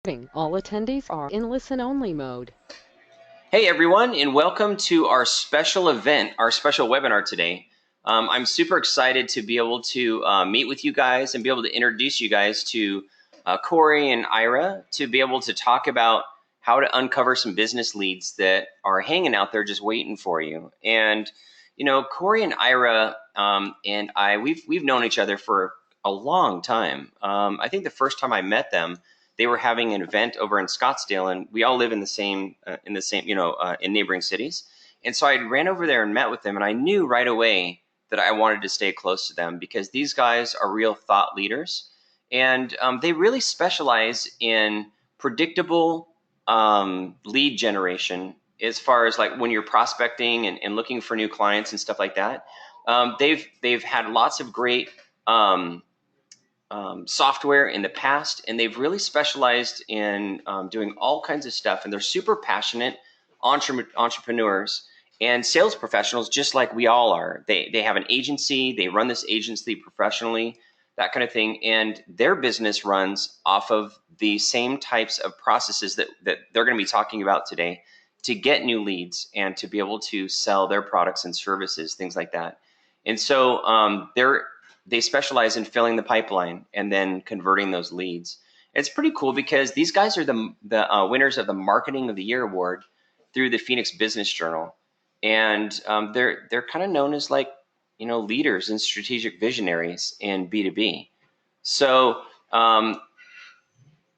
All attendees are in listen-only mode. Hey everyone, and welcome to our special event, our special webinar today. I'm super excited to be able to meet with you guys and be able to introduce you guys to Corey and Ira to be able to talk about how to uncover some business leads that are hanging out there just waiting for you. And you know, Corey and Ira and I, we've known each other for a long time. I think the first time I met them, they were having an event over in Scottsdale, and we all live in the same, in neighboring cities. And so I ran over there and met with them, and I knew right away that I wanted to stay close to them because these guys are real thought leaders, and they really specialize in predictable lead generation as far as like when you're prospecting and looking for new clients and stuff like that. They've had lots of great software in the past, and they've really specialized in doing all kinds of stuff. And they're super passionate entrepreneurs and sales professionals, just like we all are. They have an agency, they run this agency professionally, that kind of thing. And their business runs off of the same types of processes that they're going to be talking about today to get new leads and to be able to sell their products and services, things like that. And so they specialize in filling the pipeline and then converting those leads. It's pretty cool because these guys are the winners of the Marketing of the Year award through the Phoenix Business Journal, and they're kind of known as like leaders and strategic visionaries in B2B. So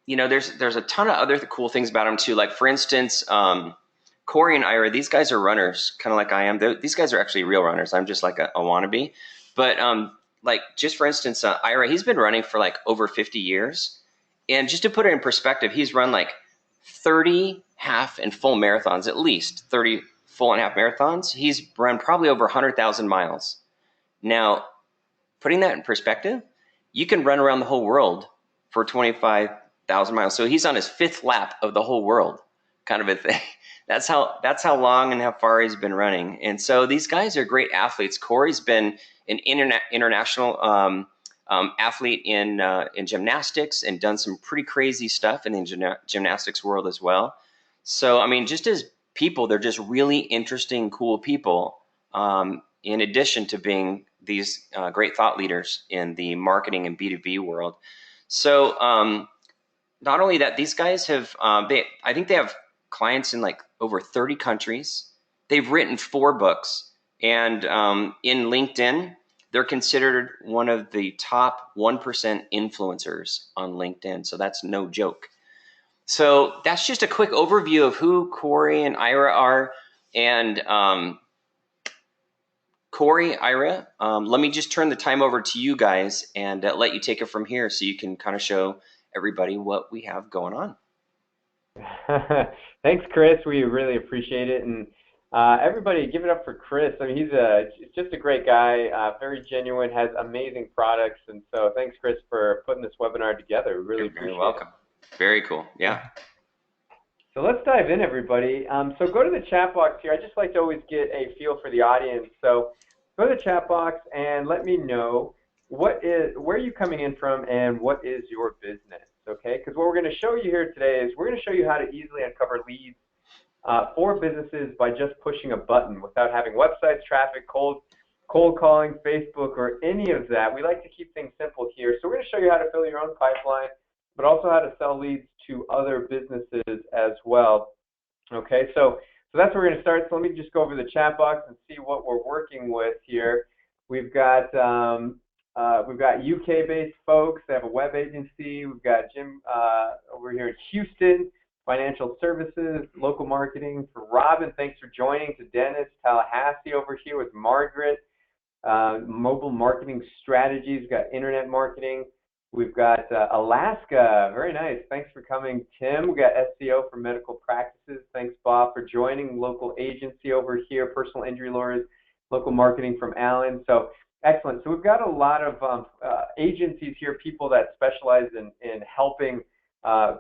there's a ton of other cool things about them too. Like for instance, Corey and Ira, these guys are runners, kind of like I am. These guys are actually real runners. I'm just like a wannabe. But like just for instance, Ira, he's been running for like over 50 years. And just to put it in perspective, he's run like 30 half and full marathons, at least 30 full and half marathons. He's run probably over 100,000 miles. Now, putting that in perspective, you can run around the whole world for 25,000 miles. So he's on his fifth lap of the whole world, kind of a thing. That's how long and how far he's been running. And so these guys are great athletes. Corey's been an international athlete in gymnastics and done some pretty crazy stuff in the gymnastics world as well. So I mean, just as people, they're just really interesting, cool people. In addition to being these great thought leaders in the marketing and B2B world. So not only that, these guys have I think they have clients in like over 30 countries. They've written 4 books, and in LinkedIn, they're considered one of the top 1% influencers on LinkedIn. So that's no joke. So that's just a quick overview of who Corey and Ira are. And Corey, Ira, let me just turn the time over to you guys and let you take it from here so you can kind of show everybody what we have going on. Thanks, Chris. We really appreciate it. And everybody, give it up for Chris. I mean, he's just a great guy, very genuine, has amazing products. And so thanks, Chris, for putting this webinar together. We really appreciate it. You're welcome. Very cool. Yeah. So let's dive in, everybody. So go to the chat box here. I just like to always get a feel for the audience. So go to the chat box and let me know where are you coming in from and what is your business, okay? Because what we're going to show you here today is we're going to show you how to easily uncover leads for businesses by just pushing a button without having websites, traffic, cold calling, Facebook, or any of that. We like to keep things simple here. So we're going to show you how to fill your own pipeline, but also how to sell leads to other businesses as well. Okay, so that's where we're going to start. So let me just go over the chat box and see what we're working with here. We've got UK-based folks. They have a web agency. We've got Jim over here in Houston, financial services, local marketing. For Robin, thanks for joining. To Dennis, Tallahassee over here with Margaret, mobile marketing strategies. We've got internet marketing. We've got Alaska. Very nice. Thanks for coming, Tim. We've got SEO for medical practices. Thanks, Bob, for joining. Local agency over here, personal injury lawyers, local marketing from Allen. So excellent. So we've got a lot of agencies here, people that specialize in helping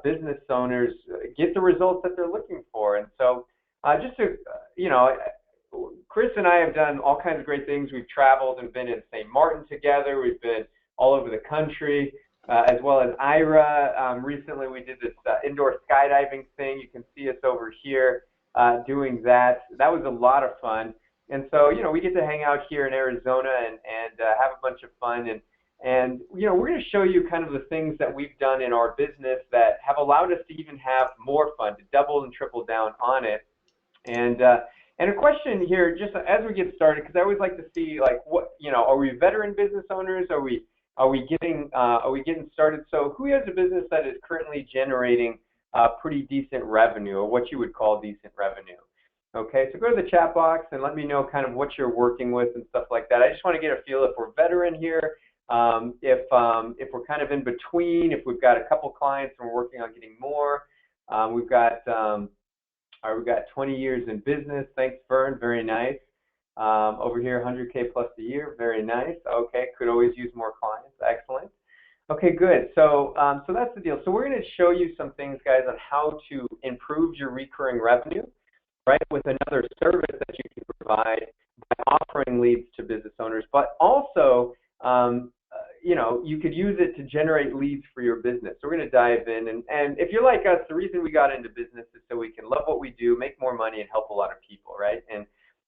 business owners get the results that they're looking for. And so just to, Chris and I have done all kinds of great things. We've traveled and been in St. Martin together. We've been all over the country. as well as Ira. Recently, we did this indoor skydiving thing. You can see us over here doing that. That was a lot of fun. And so, we get to hang out here in Arizona and have a bunch of fun. And we're going to show you kind of the things that we've done in our business that have allowed us to even have more fun, to double and triple down on it. And a question here, just as we get started, because I always like to see, like, what, are we veteran business owners? Are we getting started? So who has a business that is currently generating pretty decent revenue, or what you would call decent revenue? Okay, so go to the chat box and let me know kind of what you're working with and stuff like that. I just want to get a feel if we're veteran here, if we're kind of in between, if we've got a couple clients and we're working on getting more. We've got 20 years in business. Thanks, Vern. Very nice. Over here, 100K plus a year. Very nice. Okay, could always use more clients. Excellent. Okay, good. So that's the deal. So we're going to show you some things, guys, on how to improve your recurring revenue, right, with another service that you can provide by offering leads to business owners, but also, you could use it to generate leads for your business. So we're going to dive in. And if you're like us, the reason we got into business is so we can love what we do, make more money, and help a lot of people, right? And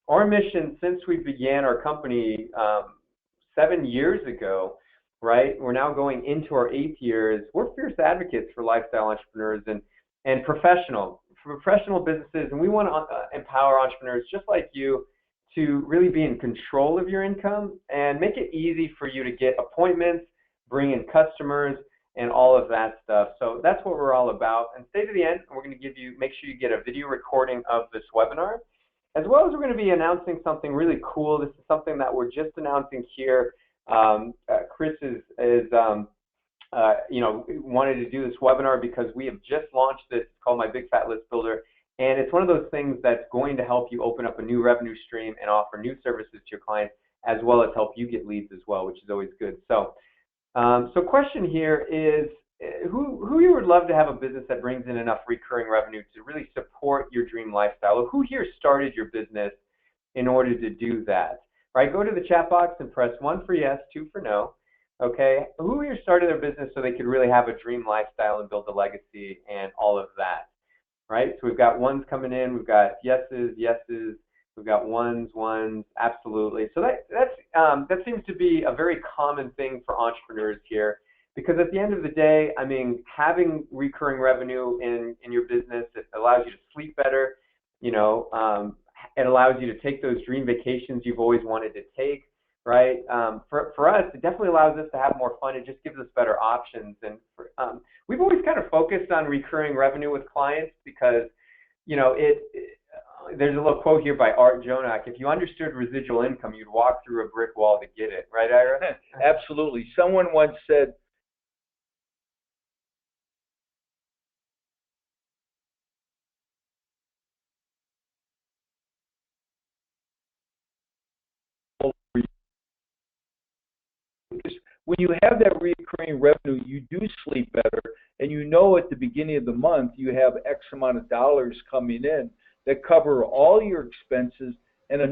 our mission since we began our company 7 years ago, right, we're now going into our 8th year, is we're fierce advocates for lifestyle entrepreneurs and professional businesses. And we want to empower entrepreneurs just like you to really be in control of your income and make it easy for you to get appointments, bring in customers, and all of that stuff. So that's what we're all about. And stay to the end, and we're going to make sure you get a video recording of this webinar, as well as we're going to be announcing something really cool. This is something that we're just announcing here. Chris wanted to do this webinar because we have just launched this. It's called My Big Fat List Builder. And it's one of those things that's going to help you open up a new revenue stream and offer new services to your clients, as well as help you get leads as well, which is always good. So, question here is, who you would love to have a business that brings in enough recurring revenue to really support your dream lifestyle? Or who here started your business in order to do that? Right? Go to the chat box and press 1 for yes, 2 for no. Okay? Who here started their business so they could really have a dream lifestyle and build a legacy and all of that? Right? So we've got ones coming in, we've got yeses, we've got ones, absolutely. So that seems to be a very common thing for entrepreneurs here, because at the end of the day, I mean, having recurring revenue in your business, it allows you to sleep better, it allows you to take those dream vacations you've always wanted to take, right? For us, it definitely allows us to have more fun. It just gives us better options. And we've always kind of focused on recurring revenue with clients because, there's a little quote here by Art Jonak. If you understood residual income, you'd walk through a brick wall to get it. Right, Ira? Absolutely. Someone once said, when you have that recurring revenue, you do sleep better, and at the beginning of the month you have X amount of dollars coming in that cover all your expenses and a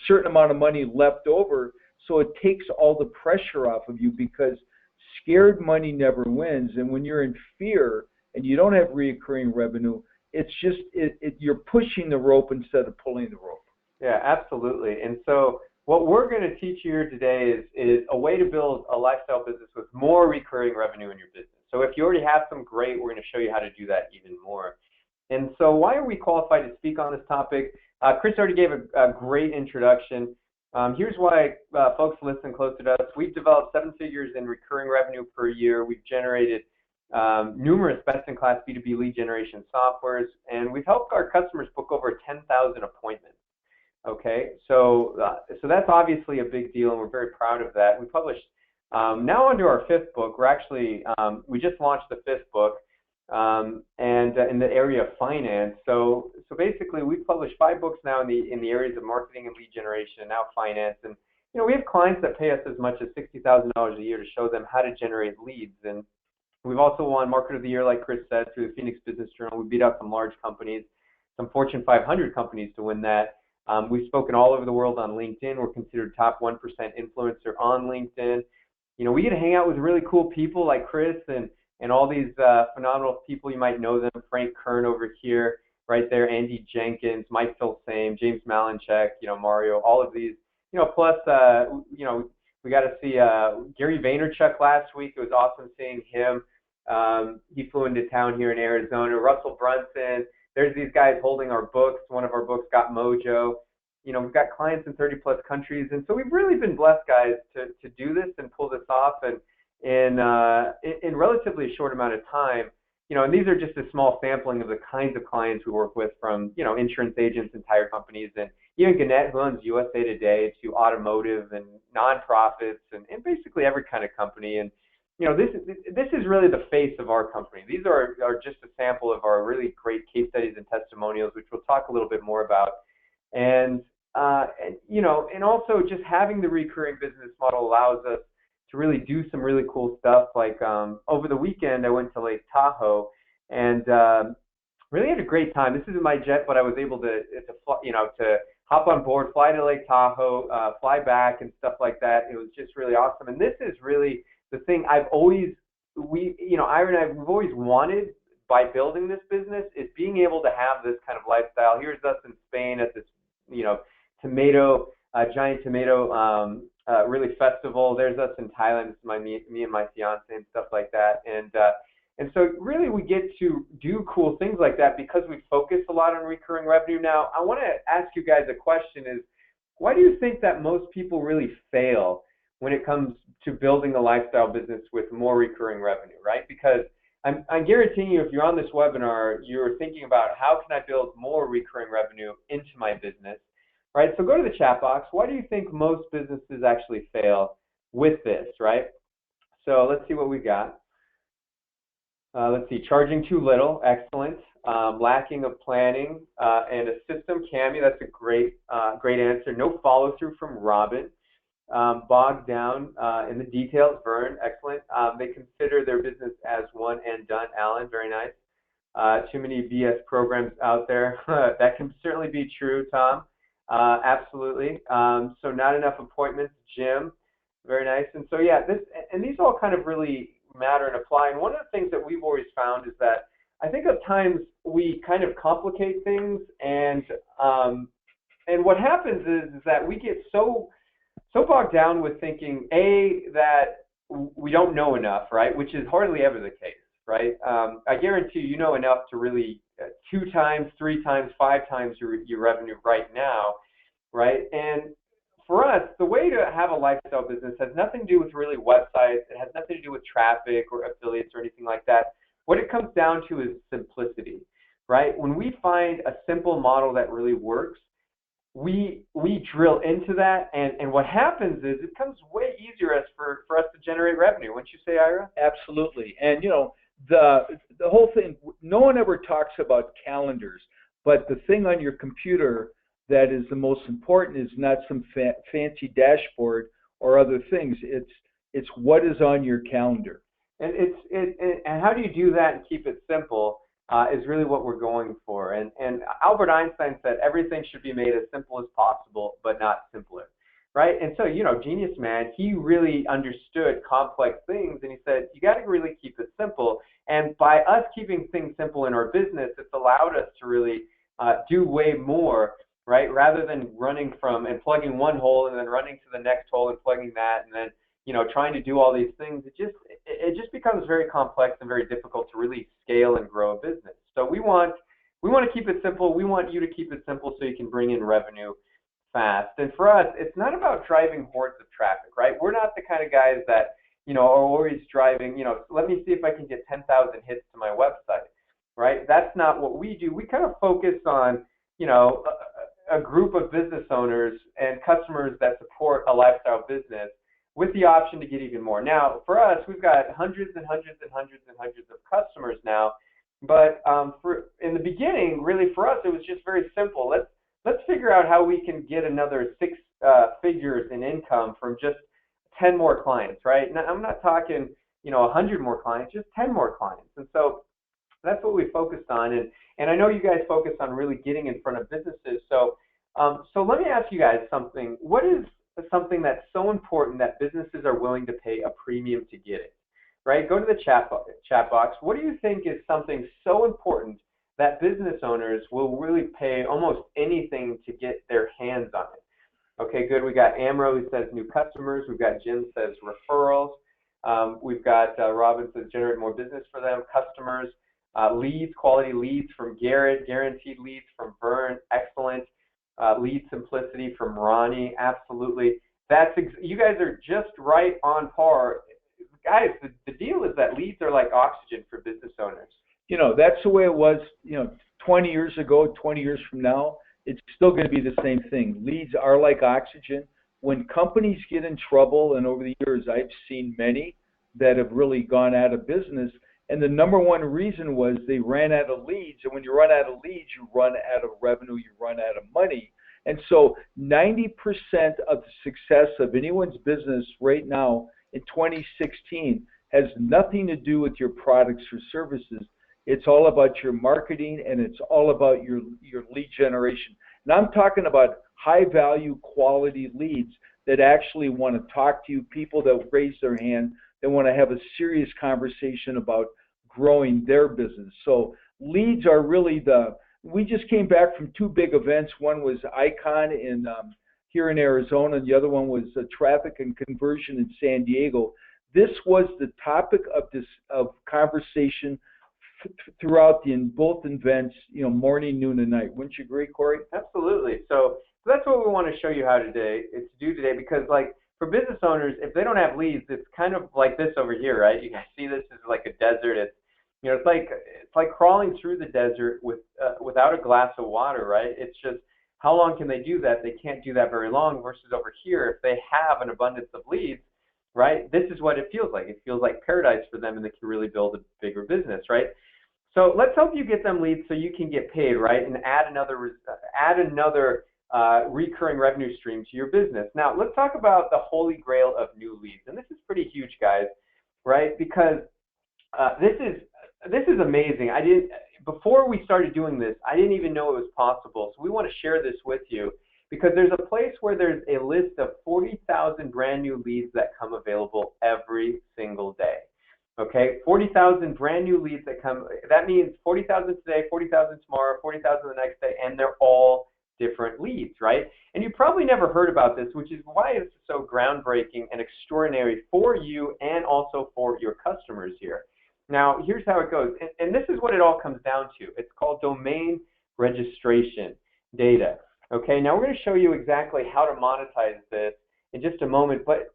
certain amount of money left over. So it takes all the pressure off of you, because scared money never wins. And when you're in fear and you don't have recurring revenue, it's just you're pushing the rope instead of pulling the rope. Yeah, absolutely. And so what we're going to teach you here today is a way to build a lifestyle business with more recurring revenue in your business. So if you already have some, great, we're going to show you how to do that even more. And so why are we qualified to speak on this topic? Chris already gave a great introduction. Here's why folks listen close to us. We've developed 7 figures in recurring revenue per year. We've generated numerous best-in-class B2B lead generation softwares, and we've helped our customers book over 10,000 appointments. Okay, so that's obviously a big deal, and we're very proud of that. We published now under our 5th book. We're actually we just launched the 5th book, and in the area of finance. So basically, we've published 5 books now in the areas of marketing and lead generation, and now finance. And we have clients that pay us as much as $60,000 a year to show them how to generate leads. And we've also won Market of the Year, like Chris said, through the Phoenix Business Journal. We beat out some large companies, some Fortune 500 companies to win that. We've spoken all over the world on LinkedIn. We're considered top 1% influencer on LinkedIn. we get to hang out with really cool people like Chris and all these phenomenal people. You might know them. Frank Kern over here, right there, Andy Jenkins, Mike Filsame, James Malinchek, Mario, all of these, plus, we got to see Gary Vaynerchuk last week. It was awesome seeing him. He flew into town here in Arizona. Russell Brunson. There's these guys holding our books. One of our books got Mojo. We've got clients in 30 plus countries, and so we've really been blessed, guys, to do this and pull this off, and in relatively a short amount of time. And these are just a small sampling of the kinds of clients we work with, from insurance agents and tire companies, and even Gannett, who owns USA Today, to automotive and nonprofits, and basically every kind of company. And this is really the face of our company. These are just a sample of our really great case studies and testimonials, which we'll talk a little bit more about. And also just having the recurring business model allows us to really do some really cool stuff. Like over the weekend, I went to Lake Tahoe and really had a great time. This isn't my jet, but I was able to hop on board, fly to Lake Tahoe, fly back, and stuff like that. It was just really awesome. And this is really the thing Ira and I, we've always wanted by building this business, is being able to have this kind of lifestyle. Here's us in Spain at this, giant tomato really festival. There's us in Thailand. This is me and my fiance and stuff like that. And so really we get to do cool things like that because we focus a lot on recurring revenue. Now, I want to ask you guys a question: is why do you think that most people really fail when it comes to building a lifestyle business with more recurring revenue, right? Because I'm guaranteeing you, if you're on this webinar, you're thinking about how can I build more recurring revenue into my business, right? So go to the chat box. Why do you think most businesses actually fail with this, right? So let's see what we got. Let's see, charging too little, excellent. Lacking of planning and a system, Cami, that's a great answer. No follow through from Robin. Bogged down in the details, Vern, excellent. They consider their business as one and done, Alan, very nice. Too many BS programs out there. That can certainly be true, Tom. Absolutely. So not enough appointments, Jim, very nice. And so yeah, these all kind of really matter and apply. And one of the things that we've always found is that I think at times we kind of complicate things, and what happens is that we get so bogged down with thinking, that we don't know enough, right? Which is hardly ever the case, right? I guarantee you know enough to really 2 times, 3 times, 5 times your revenue right now, right? And for us, the way to have a lifestyle business has nothing to do with really websites. It has nothing to do with traffic or affiliates or anything like that. What it comes down to is simplicity, right? When we find a simple model that really works, we drill into that, and what happens is it becomes way easier for us to generate revenue. Wouldn't you say, Ira? Absolutely. And the whole thing, no one ever talks about calendars, but the thing on your computer that is the most important is not some fancy dashboard or other things. It's what is on your calendar. And and how do you do that and keep it simple? Is really what we're going for. And Albert Einstein said everything should be made as simple as possible, but not simpler, right? And so, genius man, he really understood complex things, and he said, you got to really keep it simple. And by us keeping things simple in our business, it's allowed us to really do way more, right? Rather than running from and plugging one hole and then running to the next hole and plugging that, and then trying to do all these things, it just becomes very complex and very difficult to really scale and grow a business. So we want to keep it simple. We want you to keep it simple so you can bring in revenue fast. And for us, it's not about driving hordes of traffic, right? We're not the kind of guys that are always driving. Let me see if I can get 10,000 hits to my website, right? That's not what we do. We kind of focus on a group of business owners and customers that support a lifestyle business, with the option to get even more. Now, for us, we've got hundreds and hundreds and hundreds and hundreds of customers now, but in the beginning, really for us, it was just very simple. Let's figure out how we can get another 6 figures in income from just 10 more clients, right? Now, I'm not talking 100 more clients, just 10 more clients. And so that's what we focused on. And I know you guys focus on really getting in front of businesses. So let me ask you guys something. What is something that's so important that businesses are willing to pay a premium to get it, right? Go to the chat box. What do you think is something so important that business owners will really pay almost anything to get their hands on it? Okay, good. We got Amro who says new customers. We've got Jim says referrals. We've got Robin says generate more business for them, customers, leads, quality leads from Garrett, guaranteed leads from Vern, excellent. Lead simplicity from Ronnie, absolutely. You guys are just right on par. Guys, the deal is that leads are like oxygen for business owners. That's the way it was, 20 years ago, 20 years from now, it's still going to be the same thing. Leads are like oxygen. When companies get in trouble, and over the years I've seen many that have really gone out of business, and the number one reason was they ran out of leads. And when you run out of leads, you run out of revenue, you run out of money. And so 90% of the success of anyone's business right now in 2016 has nothing to do with your products or services. It's all about your marketing, and it's all about your lead generation. And I'm talking about high value quality leads that actually want to talk to you, people that raise their hand, that want to have a serious conversation about growing their business. So leads are really we just came back from two big events. One was Icon here in Arizona, and the other one was Traffic and Conversion in San Diego. This was the topic of conversation throughout both events, morning, noon, and night. Wouldn't you agree, Corey? Absolutely. So that's what we want to show you how to do today, because for business owners, if they don't have leads, it's kind of like this over here, right? You guys see this is like a desert. It's like crawling through the desert without a glass of water, right? It's just, how long can they do that? They can't do that very long. Versus over here, if they have an abundance of leads, right? This is what it feels like. It feels like paradise for them, and they can really build a bigger business, right? So let's help you get them leads so you can get paid, right? And add another recurring revenue stream to your business. Now, let's talk about the holy grail of new leads. And this is pretty huge, guys, right? Because this is amazing. Before we started doing this, I didn't even know it was possible. So we want to share this with you, because there's a place where there's a list of 40,000 brand new leads that come available every single day. Okay, 40,000 brand new leads that come. That means 40,000 today, 40,000 tomorrow, 40,000 the next day, and they're all different leads, right? And you probably never heard about this, which is why it's so groundbreaking and extraordinary for you and also for your customers here. Now, here's how it goes, and this is what it all comes down to. It's called domain registration data. Okay, now we're going to show you exactly how to monetize this in just a moment, but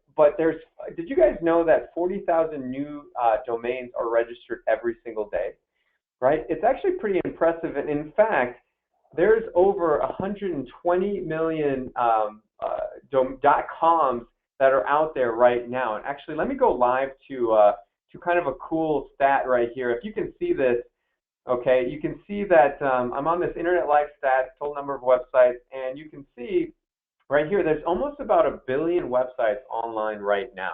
did you guys know that 40,000 new domains are registered every single day, right? It's actually pretty impressive, and in fact, there's over 120 million .coms that are out there right now. And actually, let me go live to kind of a cool stat right here. If you can see this, okay, you can see that I'm on this Internet Live stat, total number of websites, and you can see right here, there's almost about 1 billion websites online right now,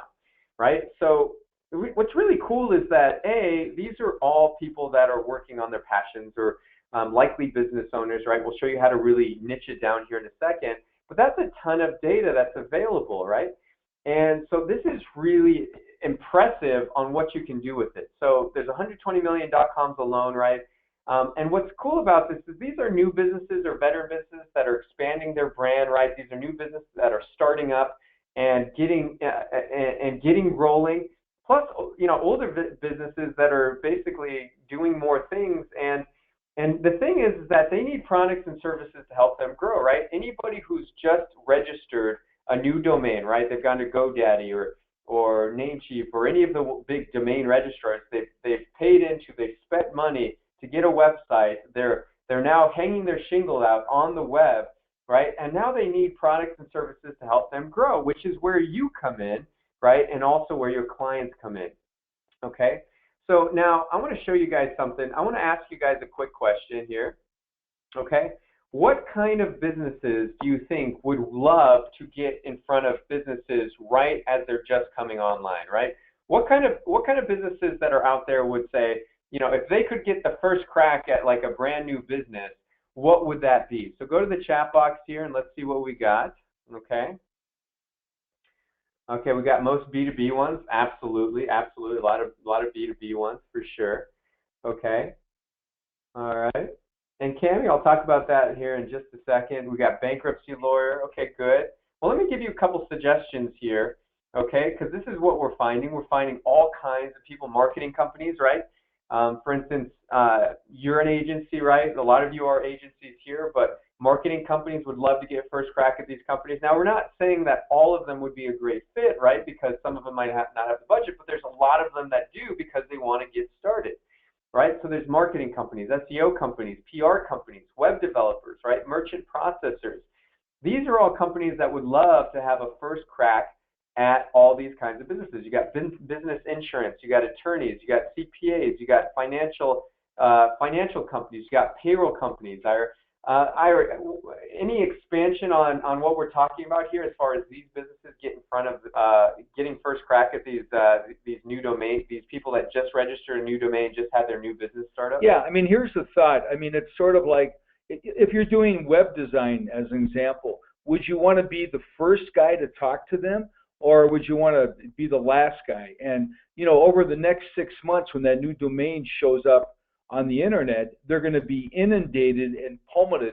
right? So what's really cool is that, these are all people that are working on their passions, or likely business owners, right? We'll show you how to really niche it down here in a second, but that's a ton of data that's available, right? And so this is really impressive on what you can do with it. So there's 120 million .coms alone, right? And what's cool about this is these are new businesses or veteran businesses that are expanding their brand, right? These are new businesses that are starting up and getting rolling. Plus, older businesses that are basically doing more things. And the thing is that they need products and services to help them grow, right? Anybody who's just registered a new domain, right? They've gone to GoDaddy or Namecheap or any of the big domain registrars. They've paid into, they've spent money to get a website. They're now hanging their shingle out on the web, right? And now they need products and services to help them grow, which is where you come in, right? And also where your clients come in, okay? So now I want to show you guys something. I want to ask you guys a quick question here, okay? What kind of businesses do you think would love to get in front of businesses right as they're just coming online, right? What kind of businesses that are out there would say, if they could get the first crack at like a brand new business, what would that be? So go to the chat box here and let's see what we got, okay? Okay, we got most B2B ones. Absolutely, absolutely. A lot of B2B ones for sure. Okay. All right. And Cammy, I'll talk about that here in just a second. We got bankruptcy lawyer. Okay, good. Well, let me give you a couple suggestions here, okay? Because this is what we're finding. We're finding all kinds of people, marketing companies, right? For instance, you're an agency, right? A lot of you are agencies here, but marketing companies would love to get first crack at these companies. Now, we're not saying that all of them would be a great fit, right? Because some of them might not have the budget, but there's a lot of them that do because they want to get started. Right? So there's marketing companies, SEO companies, PR companies, web developers, right? Merchant processors. These are all companies that would love to have a first crack at all these kinds of businesses. You got business insurance, you got attorneys, you got CPAs, you got financial companies, you got payroll companies. Ira, any expansion on what we're talking about here as far as these businesses get in front of getting first crack at these new domains, these people that just registered a new domain, just had their new business startup? Yeah, I mean, here's the thought. I mean, it's sort of like if you're doing web design as an example, would you want to be the first guy to talk to them, or would you want to be the last guy? And, you know, over the next 6 months, when that new domain shows up on the internet, they're going to be inundated and pummeled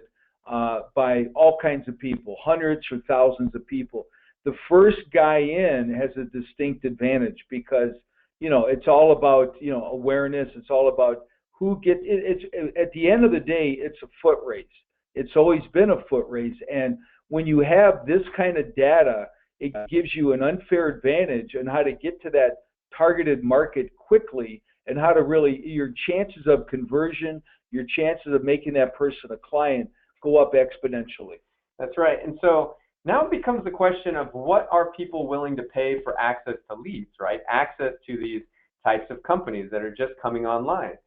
by all kinds of people, hundreds or thousands of people. The first guy in has a distinct advantage because, you know, it's all about, you know, awareness. It's all about who gets it. It's at the end of the day, it's a foot race. It's always been a foot race. And when you have this kind of data, it gives you an unfair advantage on how to get to that targeted market quickly, and how to really, your chances of conversion, your chances of making that person a client go up exponentially. That's right. And so now it becomes the question of what are people willing to pay for access to leads, right? Access to these types of companies that are just coming online,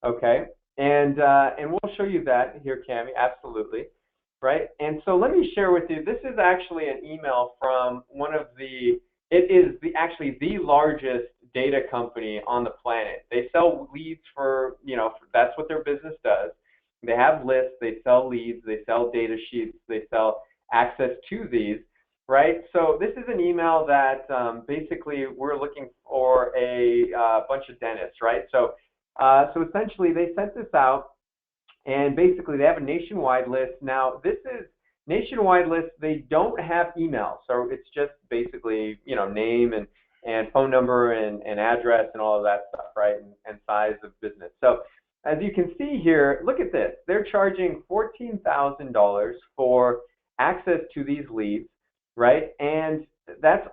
okay? And we'll show you that here, Cammy, absolutely, right? And so let me share with you, this is actually an email from one of it is actually the largest data company on the planet. They sell leads for, you know, that's what their business does. They have lists, they sell leads, they sell data sheets, they sell access to these, right? So this is an email that basically we're looking for a bunch of dentists, right? So essentially they sent this out, and basically they have a nationwide list. Now this is nationwide list. They don't have email, so it's just basically, you know, name and phone number and address and all of that stuff, right? And size of business. So as you can see here, look at this. They're charging $14,000 for access to these leads, right? And that's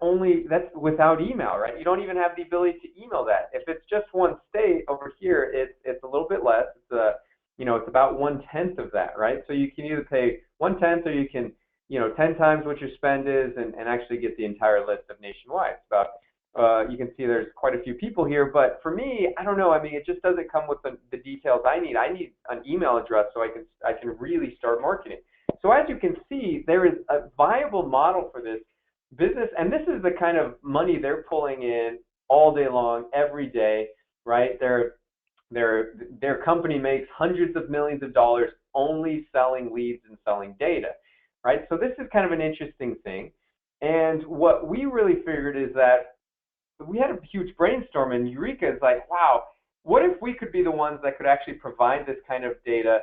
without email, right? You don't even have the ability to email that. If it's just one state over here, it's a little bit less. It's about 1/10 of that, right? So you can either pay 1/10, or you can, 10 times what your spend is and actually get the entire list of nationwide. It's about, you can see there's quite a few people here, but for me, I don't know. I mean, it just doesn't come with the details I need. I need an email address so I can really start marketing. So as you can see, there is a viable model for this business, and this is the kind of money they're pulling in all day long, every day, right? Their company makes hundreds of millions of dollars only selling leads and selling data, right? So this is kind of an interesting thing. And what we really figured is that we had a huge brainstorm, and Eureka is like, wow, what if we could be the ones that could actually provide this kind of data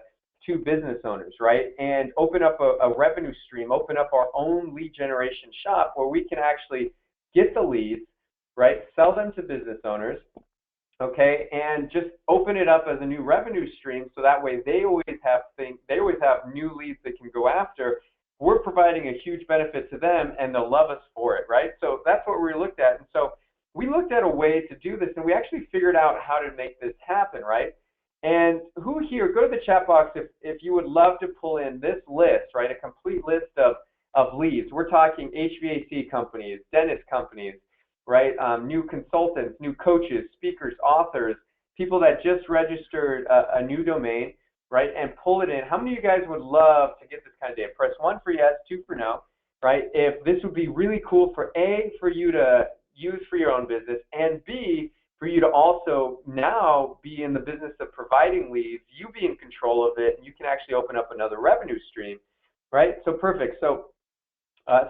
to business owners, right? And open up a revenue stream, open up our own lead generation shop where we can actually get the leads, right? Sell them to business owners, okay, and just open it up as a new revenue stream, so that way they always have new leads they can go after. We're providing a huge benefit to them, and they'll love us for it, right? So that's what we looked at. And so we looked at a way to do this, and we actually figured out how to make this happen, right? And who here, go to the chat box if you would love to pull in this list, right? A complete list of leads. We're talking HVAC companies, dentist companies, right? New consultants, new coaches, speakers, authors, people that just registered a new domain, right? And pull it in. How many of you guys would love to get this kind of data? Press 1 for yes, 2 for no, right? If this would be really cool for A, for you to use for your own business, and B, for you to also now be in the business of providing leads, you be in control of it, and you can actually open up another revenue stream, right? So perfect. So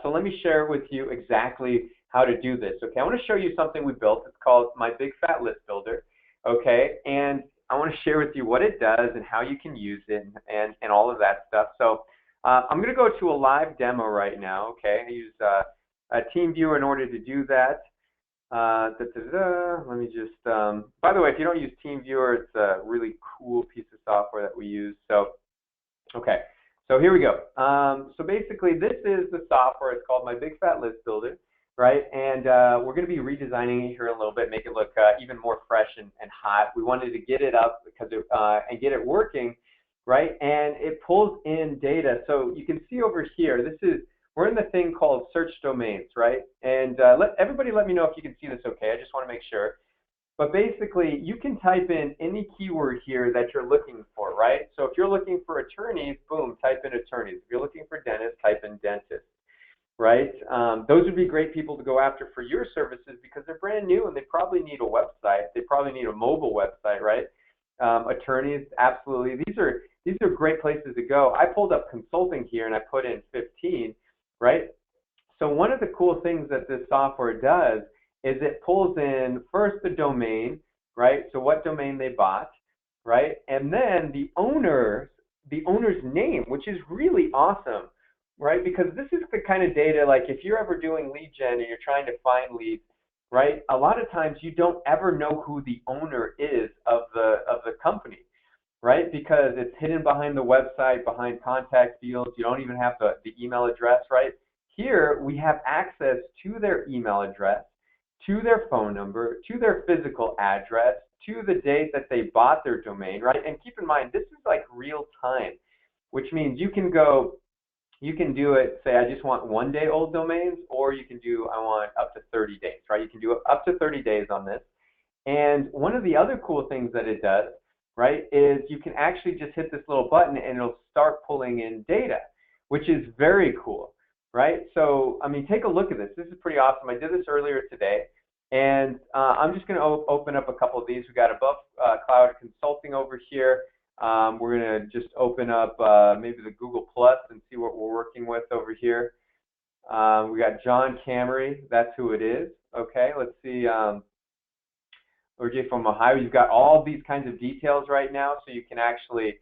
let me share with you exactly how to do this. Okay, I want to show you something we built. It's called My Big Fat List Builder. Okay, and I want to share with you what it does and how you can use it and all of that stuff. So I'm going to go to a live demo right now. Okay, I use a TeamViewer in order to do that. Let me just, by the way, if you don't use TeamViewer, it's a really cool piece of software that we use. So, okay, so here we go. So basically, this is the software. It's called My Big Fat List Builder, right? And we're going to be redesigning it here a little bit, make it look even more fresh and hot. We wanted to get it up because and get it working, right? And it pulls in data. So you can see over here, we're in the thing called search domains, right? And everybody let me know if you can see this okay. I just want to make sure. But basically, you can type in any keyword here that you're looking for, right? So if you're looking for attorneys, boom, type in attorneys. If you're looking for dentists, type in dentist, right? Those would be great people to go after for your services because they're brand new and they probably need a website. They probably need a mobile website, right? Attorneys, absolutely. These are great places to go. I pulled up consulting here and I put in 15. Right? So one of the cool things that this software does is it pulls in first the domain, right? So what domain they bought, right? And then the owner's name, which is really awesome, right? Because this is the kind of data, like if you're ever doing lead gen and you're trying to find leads, right? A lot of times you don't ever know who the owner is of the company, right? Because it's hidden behind the website, behind contact fields. You don't even have the email address, right? Here, we have access to their email address, to their phone number, to their physical address, to the date that they bought their domain, right? And keep in mind, this is like real time, which means you can do it, say, I just want 1 day old domains, or you can do, I want up to 30 days, right? You can do up to 30 days on this. And one of the other cool things that it does, right, is you can actually just hit this little button and it'll start pulling in data, which is very cool, right? So, I mean, take a look at this. This is pretty awesome. I did this earlier today, and I'm just going to open up a couple of these. We got Above Cloud Consulting over here. We're going to just open up maybe the Google Plus and see what we're working with over here. We got John Camry. That's who it is. Okay, let's see. OJ from Ohio, you've got all these kinds of details right now, so you can actually,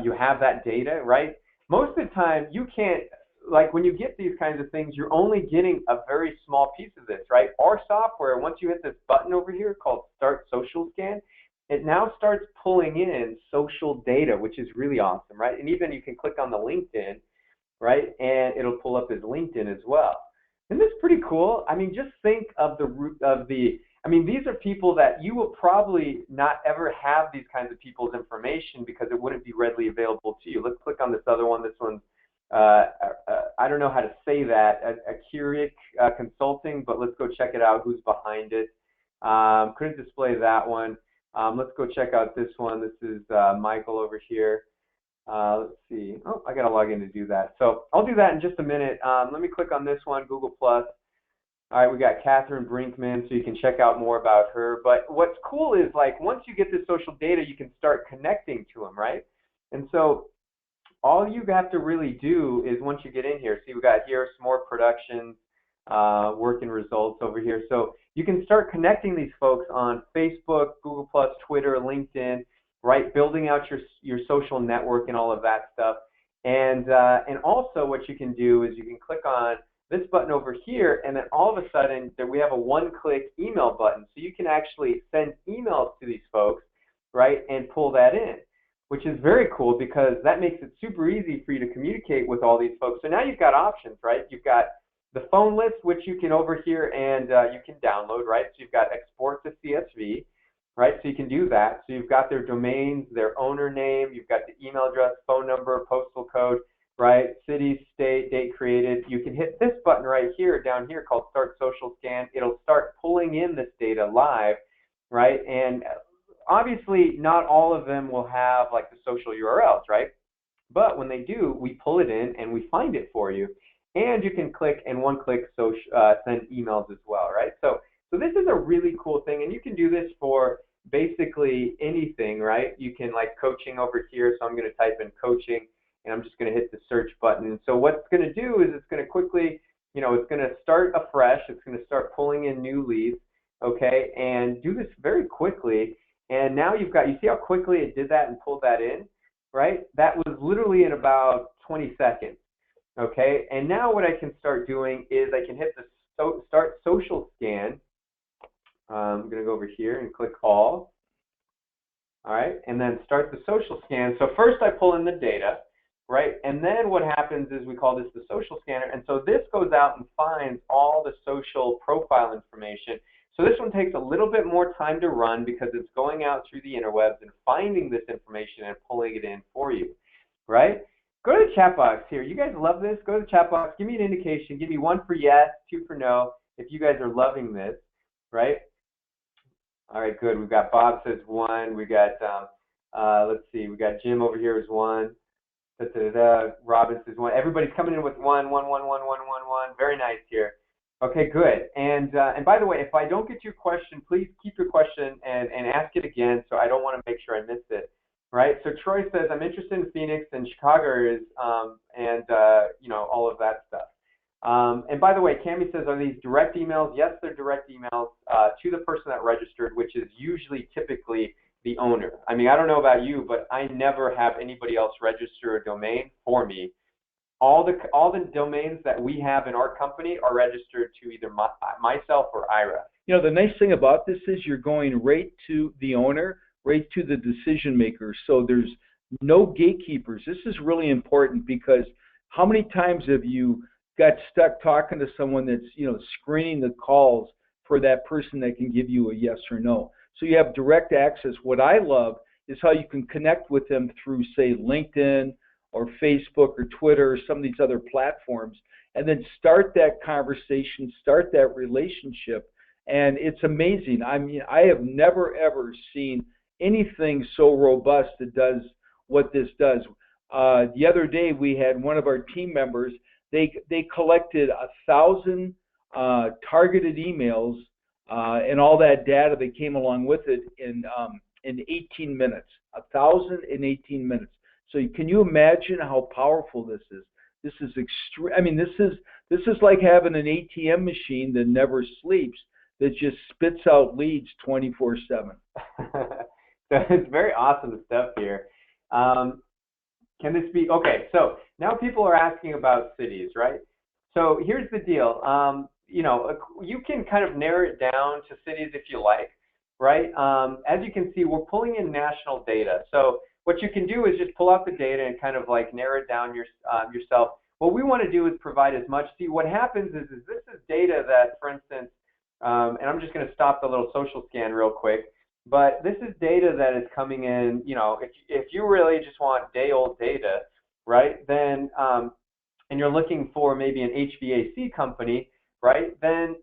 you have that data, right? Most of the time, you can't, like when you get these kinds of things, you're only getting a very small piece of this, right? Our software, once you hit this button over here called Start Social Scan, it now starts pulling in social data, which is really awesome, right? And even you can click on the LinkedIn, right? And it'll pull up his LinkedIn as well. And that's pretty cool. I mean, just think of I mean, these are people that you will probably not ever have these kinds of people's information because it wouldn't be readily available to you. Let's click on this other one. This one's, I don't know how to say that, Acuric Consulting, but let's go check it out, who's behind it. Couldn't display that one. Let's go check out this one. This is Michael over here. Let's see. Oh, I got to log in to do that. So I'll do that in just a minute. Let me click on this one, Google Plus. All right, we got Catherine Brinkman, so you can check out more about her. But what's cool is, like, once you get this social data, you can start connecting to them, right? And so all you have to really do is once you get in here, see, we got here some more productions, working results over here. So you can start connecting these folks on Facebook, Google Plus, Twitter, LinkedIn, right? Building out your social network and all of that stuff. And also what you can do is you can click on this button over here, and then all of a sudden we have a one-click email button. So you can actually send emails to these folks, right, and pull that in, which is very cool because that makes it super easy for you to communicate with all these folks. So now you've got options, right? You've got the phone list, which you can over here and you can download, right? So you've got export to CSV, right? So you can do that. So you've got their domains, their owner name, you've got the email address, phone number, postal code, right? City, state, date created. You can hit this button right here, down here, called Start Social Scan. It'll start pulling in this data live, right? And obviously, not all of them will have like the social URLs, right? But when they do, we pull it in and we find it for you. And you can click and one-click send emails as well, right? So this is a really cool thing, and you can do this for basically anything, right? You can, like, coaching over here, so I'm going to type in coaching, and I'm just going to hit the search button. So what it's going to do is it's going to quickly it's going to start afresh. It's going to start pulling in new leads, okay, and do this very quickly. And now you see how quickly it did that and pulled that in, right? That was literally in about 20 seconds, okay? And now what I can start doing is I can hit the start social scan. I'm going to go over here and click all. All right, and then start the social scan. So first I pull in the data, right? And then what happens is we call this the social scanner. And so this goes out and finds all the social profile information. So this one takes a little bit more time to run because it's going out through the interwebs and finding this information and pulling it in for you, right? Go to the chat box here. You guys love this? Go to the chat box. Give me an indication. Give me 1 for yes, 2 for no, if you guys are loving this, right? All right, good. We've got Bob says 1. We got, let's see, we got Jim over here is 1. Robin says 1. Everybody's coming in with 1, 1, 1, 1, 1, 1, 1. Very nice here. Okay, good. And by the way, if I don't get your question, please keep your question and ask it again. So I don't want to make sure I missed it. Right. So Troy says I'm interested in Phoenix and Chicago is all of that stuff. And by the way, Cami says, are these direct emails? Yes, they're direct emails to the person that registered, which is usually typically the owner. I mean, I don't know about you, but I never have anybody else register a domain for me. All the domains that we have in our company are registered to either myself or Ira. The nice thing about this is you're going right to the owner, right to the decision maker. So there's no gatekeepers. This is really important because how many times have you got stuck talking to someone that's, screening the calls for that person that can give you a yes or no. So you have direct access. What I love is how you can connect with them through, say, LinkedIn or Facebook or Twitter or some of these other platforms, and then start that conversation, start that relationship. And it's amazing. I mean, I have never, ever seen anything so robust that does what this does. The other day, we had one of our team members. They collected 1,000 targeted emails and all that data that came along with it in 18 minutes. 1,000 in 18 minutes. So can you imagine how powerful this is? This is extreme. I mean, this is like having an ATM machine that never sleeps, that just spits out leads 24/7. So it's very awesome stuff here. Can this be, okay, so now people are asking about cities, right? So here's the deal. You can kind of narrow it down to cities if you like, right? As you can see, we're pulling in national data. So what you can do is just pull out the data and kind of like narrow it down yourself. What we want to do is provide as much. See, what happens is this is data that, for instance, and I'm just going to stop the little social scan real quick. But this is data that is coming in, if you really just want day-old data, right, then, and you're looking for maybe an HVAC company, right, then,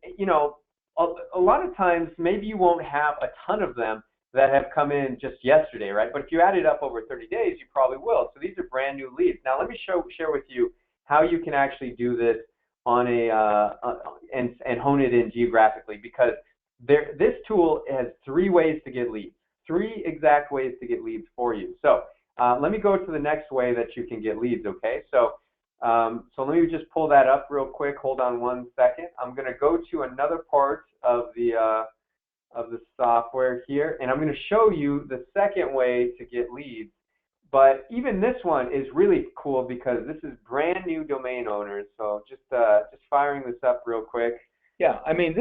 a lot of times maybe you won't have a ton of them that have come in just yesterday, right? But if you add it up over 30 days, you probably will. So these are brand new leads. Now let me share with you how you can actually do this on and hone it in geographically, because this tool has 3 ways to get leads, 3 exact ways to get leads for you. So let me go to the next way that you can get leads, okay? So let me just pull that up real quick. Hold on 1 second. I'm going to go to another part of the software here, and I'm going to show you the second way to get leads. But even this one is really cool because this is brand new domain owners. So just firing this up real quick. Yeah, I mean,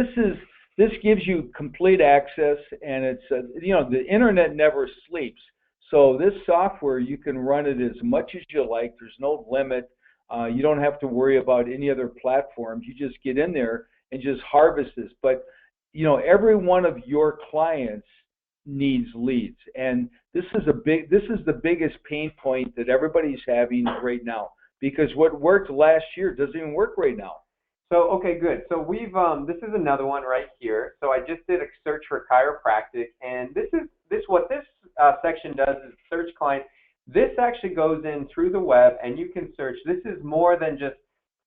this gives you complete access, and it's the internet never sleeps. So this software, you can run it as much as you like. There's no limit. You don't have to worry about any other platforms. You just get in there and just harvest this. But every one of your clients needs leads, and this is the biggest pain point that everybody's having right now, because what worked last year doesn't even work right now. So, okay, good. So we've, this is another one right here. So I just did a search for chiropractic, and what this section does is search client. This actually goes in through the web, and you can search. This is more than just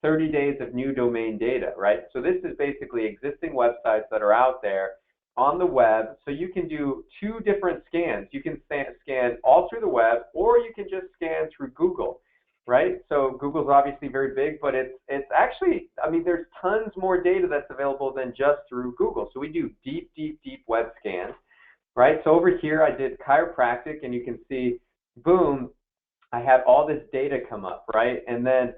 30 days of new domain data, right? So this is basically existing websites that are out there on the web. So you can do 2 different scans. You can scan all through the web, or you can just scan through Google. right? So Google's obviously very big, but it's actually, I mean, there's tons more data that's available than just through Google. So we do deep, deep, deep web scans, right? So over here I did chiropractic, and you can see, boom, I had all this data come up, right? And then,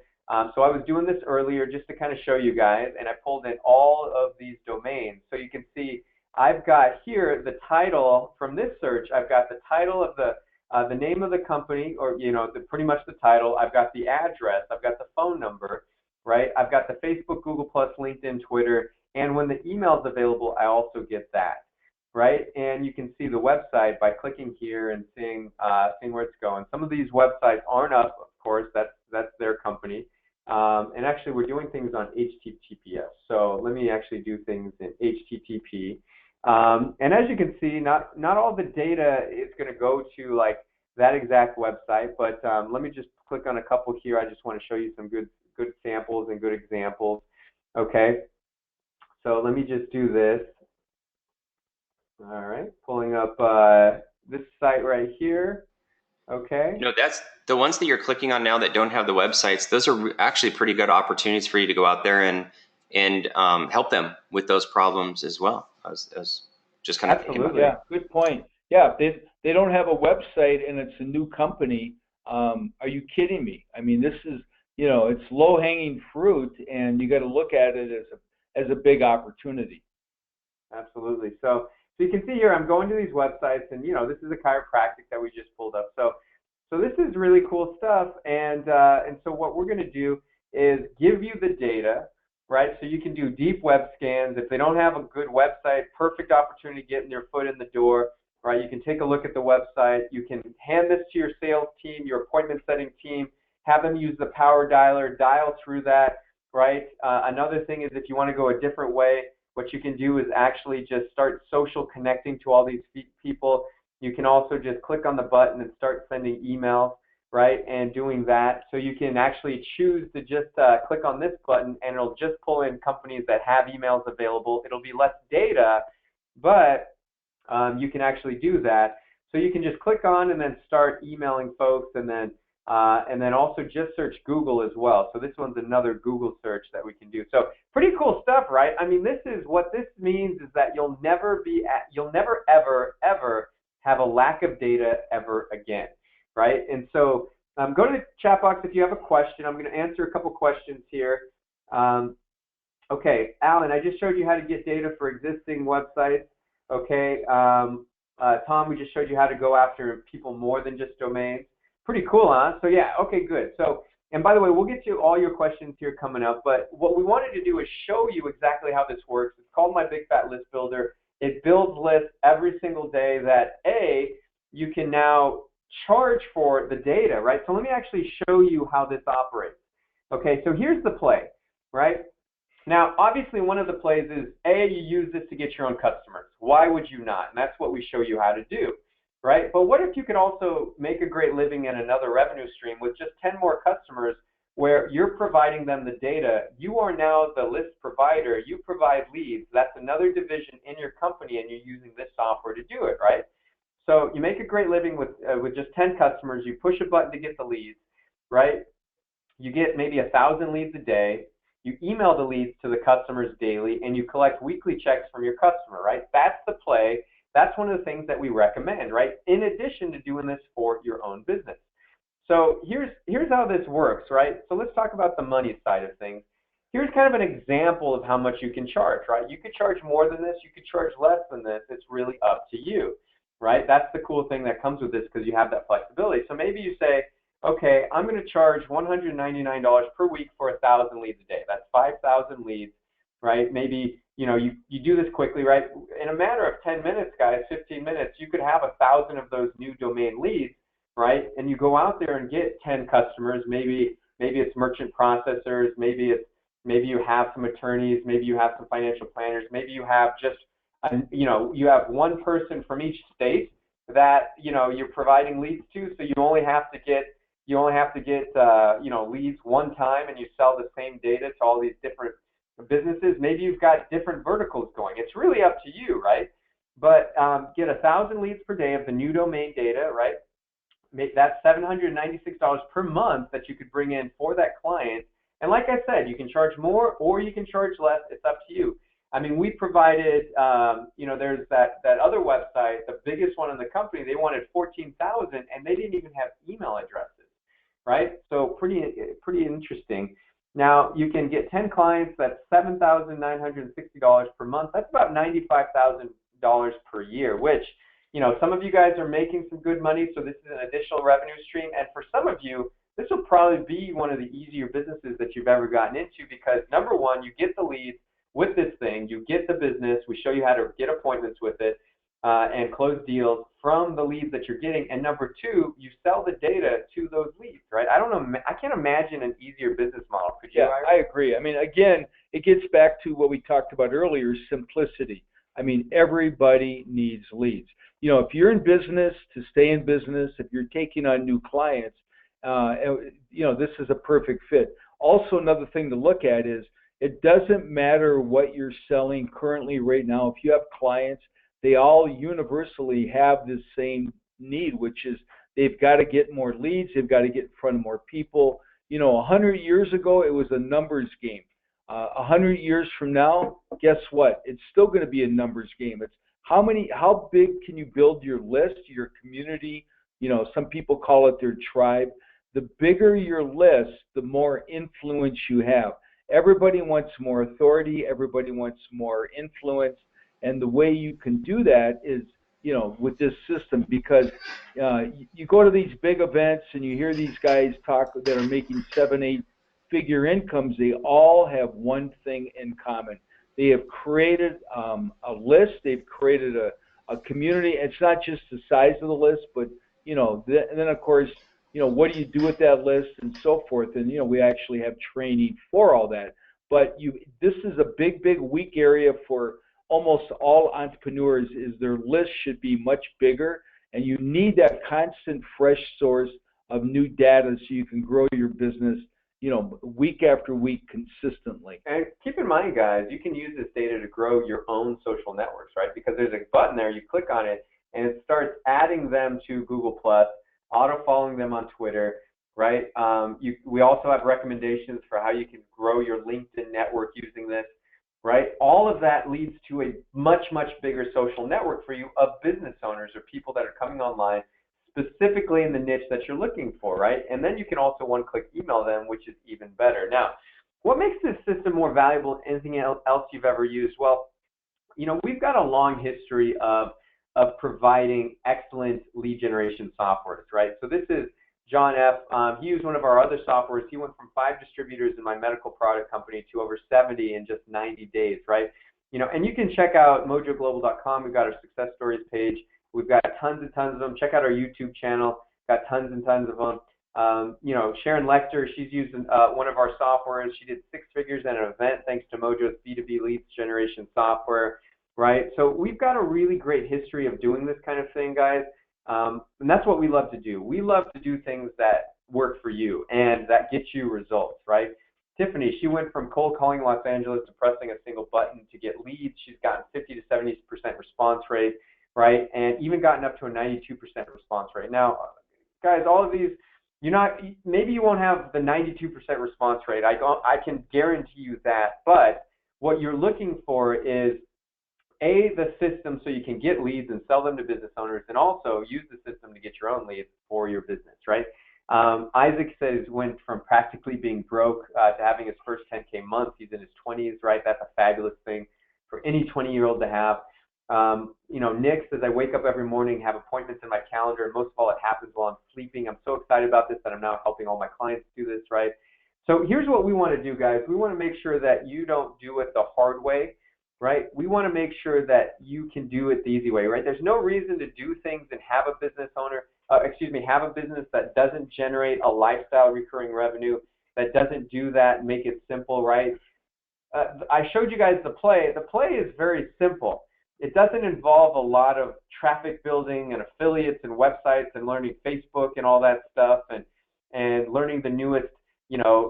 so I was doing this earlier just to kind of show you guys, and I pulled in all of these domains. So you can see I've got here the title from this search. I've got the title of the name of the company, or pretty much the title. I've got the address. I've got the phone number, right? I've got the Facebook, Google Plus, LinkedIn, Twitter, and when the email is available, I also get that, right? And you can see the website by clicking here and seeing where it's going. Some of these websites aren't up, of course. That's their company. And actually, we're doing things on HTTPS. So let me actually do things in HTTP. And as you can see, not all the data is going to go to like that exact website, but let me just click on a couple here. I just want to show you some good samples and good examples. Okay, so let me just do this. All right, pulling up this site right here. Okay. That's the ones that you're clicking on now that don't have the websites. Those are actually pretty good opportunities for you to go out there and help them with those problems as well. I was just kind of thinking about Yeah, good point. Yeah, if they don't have a website and it's a new company, are you kidding me? I mean, this is, it's low-hanging fruit, and you got to look at it as a big opportunity. Absolutely. So you can see here, I'm going to these websites, and this is a chiropractic that we just pulled up. So this is really cool stuff, and so what we're going to do is give you the data, right? So you can do deep web scans. If they don't have a good website, perfect opportunity getting their foot in the door, right? You can take a look at the website. You can hand this to your sales team, your appointment setting team, have them use the power dialer, dial through that, right? Another thing is if you want to go a different way, what you can do is actually just start social connecting to all these people. You can also just click on the button and start sending emails, right, and doing that. So you can actually choose to just click on this button, and it'll just pull in companies that have emails available. It'll be less data, but you can actually do that. So you can just click on and then start emailing folks, and then also just search Google as well. So this one's another Google search that we can do. So pretty cool stuff, right? I mean, what this means is that you'll never ever have a lack of data ever again, right? And so go to the chat box if you have a question. I'm going to answer a couple questions here. Okay, Alan, I just showed you how to get data for existing websites. Okay, Tom, we just showed you how to go after people more than just domains. Pretty cool, huh? So yeah, okay, good. So, and by the way, we'll get to all your questions here coming up, but what we wanted to do is show you exactly how this works. It's called My Big Fat List Builder. It builds lists every single day that, you can now charge for the data, right? So let me actually show you how this operates. Okay, so here's the play, right? Now, obviously, one of the plays is, you use this to get your own customers. Why would you not? And that's what we show you how to do, right? But what if you could also make a great living in another revenue stream with just 10 more customers where you're providing them the data? You are now the list provider. You provide leads. That's another division in your company, and you're using this software to do it, right? So you make a great living with just 10 customers. You push a button to get the leads, right? You get maybe 1,000 leads a day. You email the leads to the customers daily, and you collect weekly checks from your customer, right? That's the play. That's one of the things that we recommend, right? In addition to doing this for your own business. So here's how this works, right? So let's talk about the money side of things. Here's kind of an example of how much you can charge, right? You could charge more than this. You could charge less than this. It's really up to you, right? That's the cool thing that comes with this because you have that flexibility. So maybe you say, okay, I'm going to charge $199 per week for 1,000 leads a day. That's 5,000 leads, right? Maybe you do this quickly, right? In a matter of 10 minutes, guys, 15 minutes, you could have 1,000 of those new domain leads, right? And you go out there and get 10 customers. Maybe it's merchant processors. Maybe you have some attorneys. Maybe you have some financial planners. Maybe you have just you have one person from each state that you're providing leads to. So you only have to get leads one time, and you sell the same data to all these different businesses. Maybe you've got different verticals going. It's really up to you, right? But get 1,000 leads per day of the new domain data, right? That's $796 per month that you could bring in for that client. And like I said, you can charge more or you can charge less. It's up to you. I mean, we provided, there's that other website, the biggest one in the company. They wanted 14,000, and they didn't even have email addresses, right? So pretty interesting. Now you can get 10 clients. That's $7,960 per month. That's about $95,000 per year, which, some of you guys are making some good money, so this is an additional revenue stream. And for some of you, this will probably be one of the easier businesses that you've ever gotten into, because number one, you get the leads with this thing, you get the business, we show you how to get appointments with it and close deals from the leads that you're getting. And number two, you sell the data to those leads, right? I can't imagine an easier business model. Could you? Yeah, I agree. I mean, again, it gets back to what we talked about earlier, simplicity. I mean, everybody needs leads. If you're in business, to stay in business, if you're taking on new clients, this is a perfect fit. Also, another thing to look at is it doesn't matter what you're selling currently right now. If you have clients, they all universally have this same need, which is they've got to get more leads. They've got to get in front of more people. 100 years ago, it was a numbers game. 100 years from now, guess what? It's still going to be a numbers game. It's how big can you build your list, your community? Some people call it their tribe. The bigger your list, the more influence you have. Everybody wants more authority. Everybody wants more influence. And the way you can do that is, with this system, because you go to these big events and you hear these guys talk that are making 7-8 figure incomes. They all have one thing in common. They have created a list. They've created a community. It's not just the size of the list, but, and then of course, what do you do with that list and so forth? And, we actually have training for all that. But this is a big, weak area for almost all entrepreneurs, is their list should be much bigger. And you need that constant, fresh source of new data so you can grow your business, week after week consistently. And keep in mind, guys, you can use this data to grow your own social networks, right? Because there's a button there, you click on it, and it starts adding them to Google+, auto-following them on Twitter, right? We also have recommendations for how you can grow your LinkedIn network using this, right? All of that leads to a much bigger social network for you of business owners or people that are coming online specifically in the niche that you're looking for, right? And then you can also one-click email them, which is even better. Now, what makes this system more valuable than anything else you've ever used? Well, we've got a long history of providing excellent lead generation softwares, right? So this is John F. He used one of our other softwares. He went from 5 distributors in my medical product company to over 70 in just 90 days, right? And you can check out mojoglobal.com. We've got our success stories page. We've got tons and tons of them. Check out our YouTube channel. Got tons and tons of them. Sharon Lecter, she's using one of our softwares. She did 6 figures at an event thanks to Mojo's B2B leads generation software, right? So we've got a really great history of doing this kind of thing, guys. And that's what we love to do. We love to do things that work for you and that get you results, right? Tiffany, she went from cold calling Los Angeles to pressing a single button to get leads. She's gotten 50 to 70% response rate, right? And even gotten up to a 92% response rate. Now, guys, all of these, maybe you won't have the 92% response rate. I can guarantee you that. But what you're looking for is the system so you can get leads and sell them to business owners, and also use the system to get your own leads for your business, right? Isaac says went from practically being broke to having his first 10K month. He's in his 20s, right? That's a fabulous thing for any 20-year-old to have. Nick says, I wake up every morning, have appointments in my calendar, and most of all, it happens while I'm sleeping. I'm so excited about this that I'm now helping all my clients do this, right? So here's what we want to do, guys. We want to make sure that you don't do it the hard way, right? We want to make sure that you can do it the easy way, right? There's no reason to do things and have a business have a business that doesn't generate a lifestyle recurring revenue, that doesn't do that and make it simple, right? I showed you guys the play. The play is very simple. It doesn't involve a lot of traffic building and affiliates and websites and learning Facebook and all that stuff and learning the newest,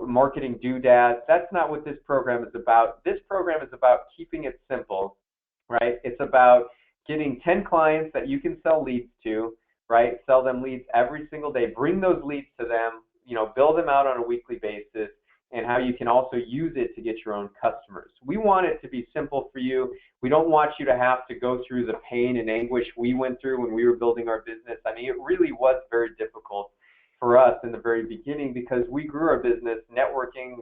marketing doodads. That's not what this program is about. This program is about keeping it simple, right? It's about getting 10 clients that you can sell leads to, right? Sell them leads every single day. Bring those leads to them, build them out on a weekly basis, and how you can also use it to get your own customers. We want it to be simple for you. We don't want you to have to go through the pain and anguish we went through when we were building our business. I mean, it really was very difficult for us in the very beginning because we grew our business networking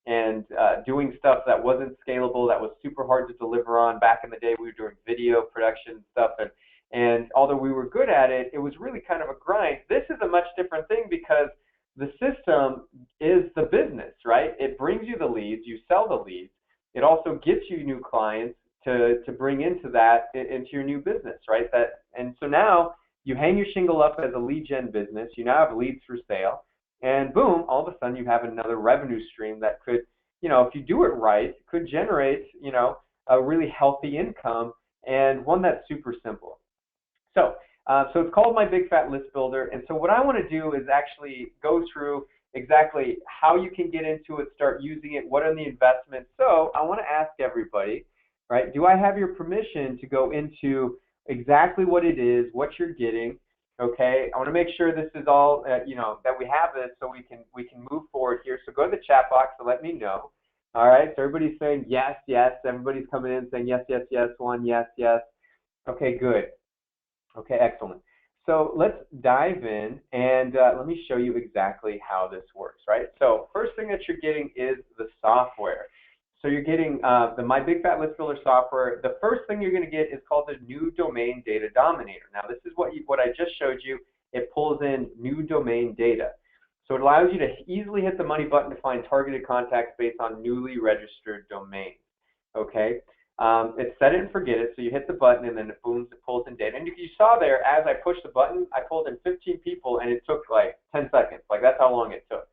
and doing stuff that wasn't scalable, that was super hard to deliver on. Back in the day, we were doing video production stuff, and although we were good at it, it was really kind of a grind. This is a much different thing because the system is the business, right? It brings you the leads, you sell the leads. It also gets you new clients to bring into your new business, right? And so now you hang your shingle up as a lead gen business. You now have leads for sale, and boom, all of a sudden you have another revenue stream that could, if you do it right, could generate, a really healthy income and one that's super simple. So it's called My Big Fat List Builder. And so what I want to do is actually go through exactly how you can get into it, start using it, what are the investments. So I want to ask everybody, right, do I have your permission to go into exactly what it is, what you're getting? Okay, I want to make sure this is all, that we have this so we can move forward here. So go to the chat box and let me know. All right, so everybody's saying yes, yes. Everybody's coming in saying yes, yes, yes, one, yes, yes. Okay, good. Okay, excellent. So let's dive in and let me show you exactly how this works, right? So first thing that you're getting is the software. So you're getting the My Big Fat List Builder software. The first thing you're going to get is called the New Domain Data Dominator. Now this is what I just showed you. It pulls in new domain data. So it allows you to easily hit the money button to find targeted contacts based on newly registered domains. Okay. It's set it and forget it, so you hit the button and then it booms, it pulls in data. And you saw there, as I pushed the button, I pulled in 15 people and it took like 10 seconds. Like that's how long it took,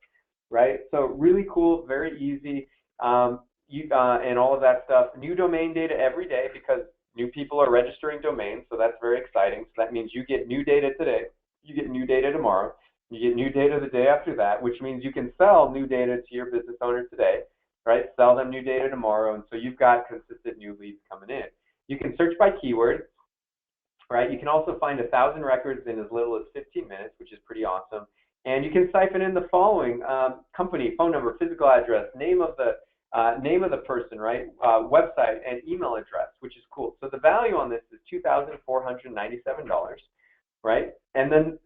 right? So really cool, very easy, and all of that stuff. New domain data every day because new people are registering domains, so that's very exciting. So that means you get new data today, you get new data tomorrow, you get new data the day after that, which means you can sell new data to your business owners today. Right, sell them new data tomorrow, and so you've got consistent new leads coming in. You can search by keyword, right? You can also find 1,000 records in as little as 15 minutes, which is pretty awesome. And you can siphon in the following: company, phone number, physical address, name of the person, right? Website and email address, which is cool. So the value on this is $2,497, right? And then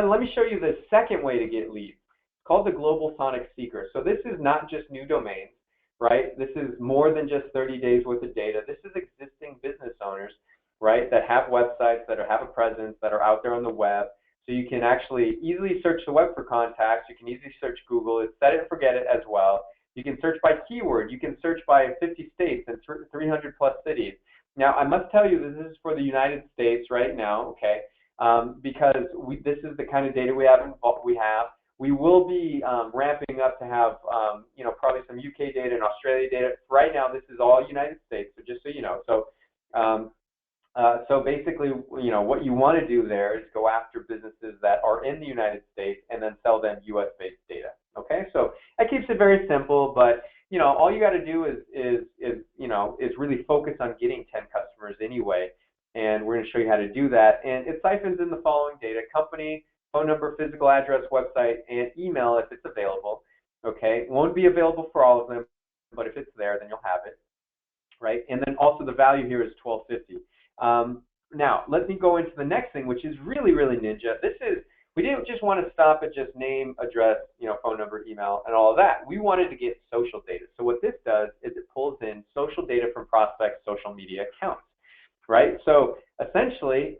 let me show you the second way to get leads. It's called the Global Sonic Seeker. So this is not just new domains. Right? This is more than just 30 days worth of data. This is existing business owners, right, that have websites, that have a presence, that are out there on the web. So you can actually easily search the web for contacts. You can easily search Google. It's set it and forget it as well. You can search by keyword. You can search by 50 states and 300 plus cities. Now, I must tell you, this is for the United States right now, okay, because this is the kind of data we have. We will be ramping up to have, probably some UK data and Australia data. Right now, this is all United States, so just so you know. So basically, what you want to do there is go after businesses that are in the United States and then sell them US-based data. Okay, so that keeps it very simple, but all you got to do is really focus on getting 10 customers anyway, and we're going to show you how to do that. And it siphons in the following data: company, phone number, physical address, website, and email if it's available. Okay, it won't be available for all of them, but if it's there, then you'll have it, right? And then also the value here is $12.50. Now, let me go into the next thing, which is really, really ninja. We didn't just want to stop at just name, address, phone number, email, and all of that. We wanted to get social data. So what this does is it pulls in social data from prospects' social media accounts, right? So essentially,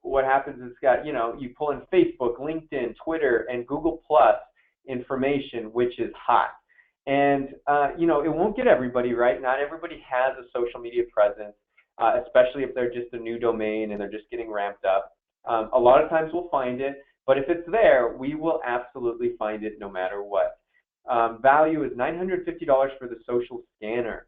what happens is you pull in Facebook, LinkedIn, Twitter, and Google Plus information, which is hot. And, it won't get everybody, right? Not everybody has a social media presence, especially if they're just a new domain and they're just getting ramped up. A lot of times we'll find it, but if it's there, we will absolutely find it no matter what. Value is $950 for the social scanner.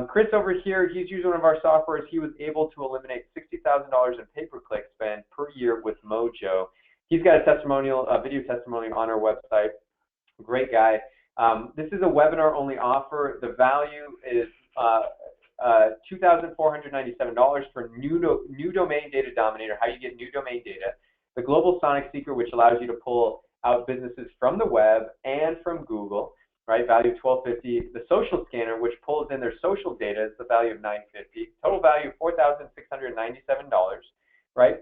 Chris over here, he's used one of our softwares. He was able to eliminate $60,000 in pay-per-click spend per year with Mojo. He's got a testimonial, a video testimonial on our website. Great guy. This is a webinar-only offer. The value is $2,497 for new domain data dominator, how you get new domain data. the Global Sonic Seeker, which allows you to pull out businesses from the web and from Google, right? Value of $12.50. The Social Scanner, which pulls in their social data, is the value of $9.50. Total value of $4,697, right?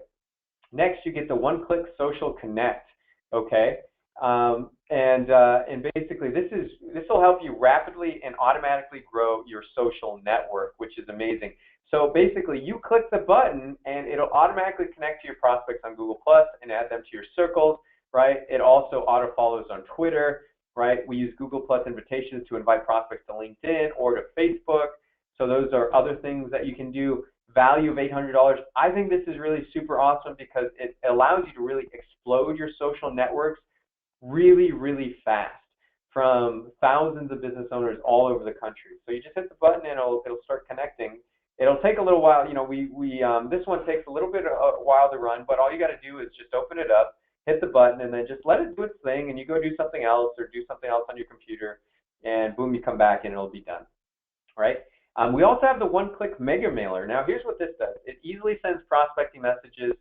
Next, you get the one-click social connect, okay? And basically, this will help you rapidly and automatically grow your social network, which is amazing. So basically, you click the button, and it'll automatically connect to your prospects on Google Plus and add them to your circles, right? It also auto follows on Twitter, right? We use Google Plus invitations to invite prospects to LinkedIn or to Facebook. So those are other things that you can do. Value of $800. I think this is really super awesome because it allows you to really explode your social networks really, really fast from thousands of business owners all over the country. So you just hit the button and it'll start connecting. It'll take a little while. You know, this one takes a little bit of a while to run, but all you got to do is just open it up, hit the button, and then just let it do its thing, and you go do something else or do something else on your computer, and boom, you come back and it'll be done, right? We also have the one-click mega mailer. Now, here's what this does. It easily sends prospecting messages.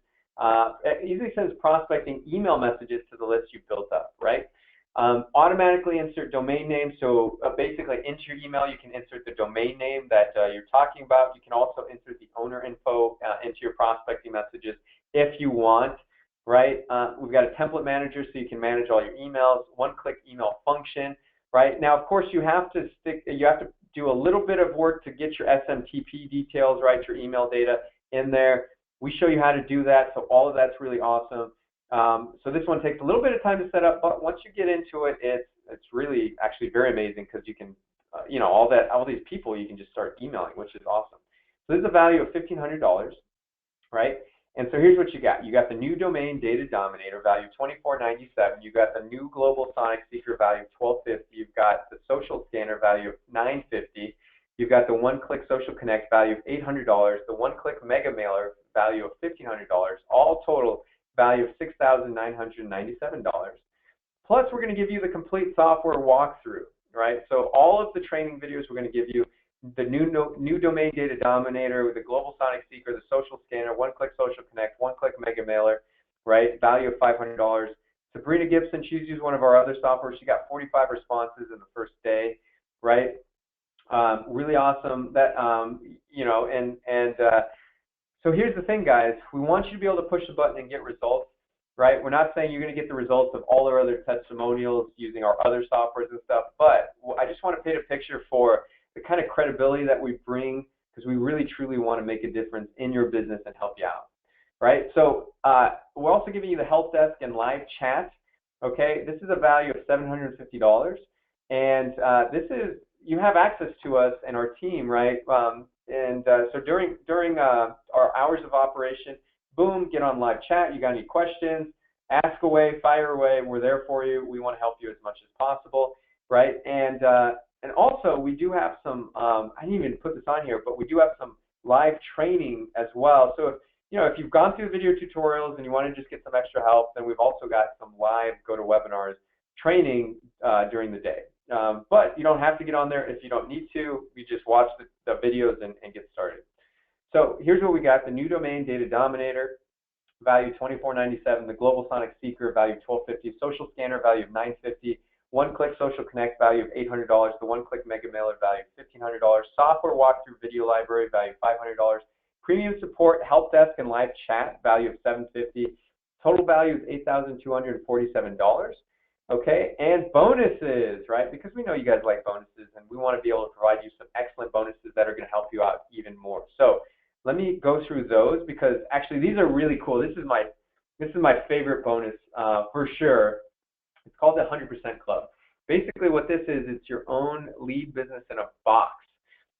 It easily sends prospecting email messages to the list you've built up, right? Automatically insert domain names. So basically, into your email, you can insert the domain name that you're talking about. You can also insert the owner info into your prospecting messages if you want, right? We've got a template manager, so you can manage all your emails. One-click email function, right? Now, of course, you have to do a little bit of work to get your SMTP details, right? Your email data in there. We show you how to do that, so all of that's really awesome. So this one takes a little bit of time to set up, but once you get into it, it's really actually very amazing because you can, you know, all these people you can just start emailing, which is awesome. So this is a value of $1,500, right? And so here's what you got. You got the new domain data dominator value of $24.97. You got the new global sonic seeker value of $12.50. You've got the social scanner value of $9.50. You've got the one-click social connect value of $800. The one-click mega mailer value of $1,500. All total value of $6,997. Plus, we're going to give you the complete software walkthrough, right? So all of the training videos we're going to give you. The new domain data dominator with the global sonic seeker, the social scanner, one-click social connect, one-click mega mailer, right? Value of $500. Sabrina Gibson, she's used one of our other software. She got 45 responses in the first day, right? Really awesome. That you know, so here's the thing, guys. We want you to be able to push the button and get results, right? We're not saying you're going to get the results of all our other testimonials using our other softwares and stuff, but I just want to paint a picture for the kind of credibility that we bring because we really truly want to make a difference in your business and help you out, right? So we're also giving you the help desk and live chat, okay? This is a value of $750, and you have access to us and our team, right? So during our hours of operation, boom, get on live chat. You got any questions, ask away, fire away. We're there for you. We want to help you as much as possible, right? And also, we do have some, I didn't even put this on here, but we do have some live training as well. So, if you've gone through the video tutorials and you want to just get some extra help, then we've also got some live GoToWebinars training during the day. But you don't have to get on there if you don't need to. You just watch the videos and get started. So here's what we got. The new domain data dominator, value $24.97. The global sonic seeker, value $12.50. Social scanner, value of $9.50. One-click social connect, value of $800. The one-click mega mailer, value of $1,500. Software walkthrough video library, value of $500. Premium support, help desk, and live chat, value of $750. Total value is $8,247. Okay, and bonuses, right? Because we know you guys like bonuses, and we want to be able to provide you some excellent bonuses that are going to help you out even more. So let me go through those because actually these are really cool. This is my favorite bonus for sure. It's called the 100% Club. Basically what this is, it's your own lead business in a box,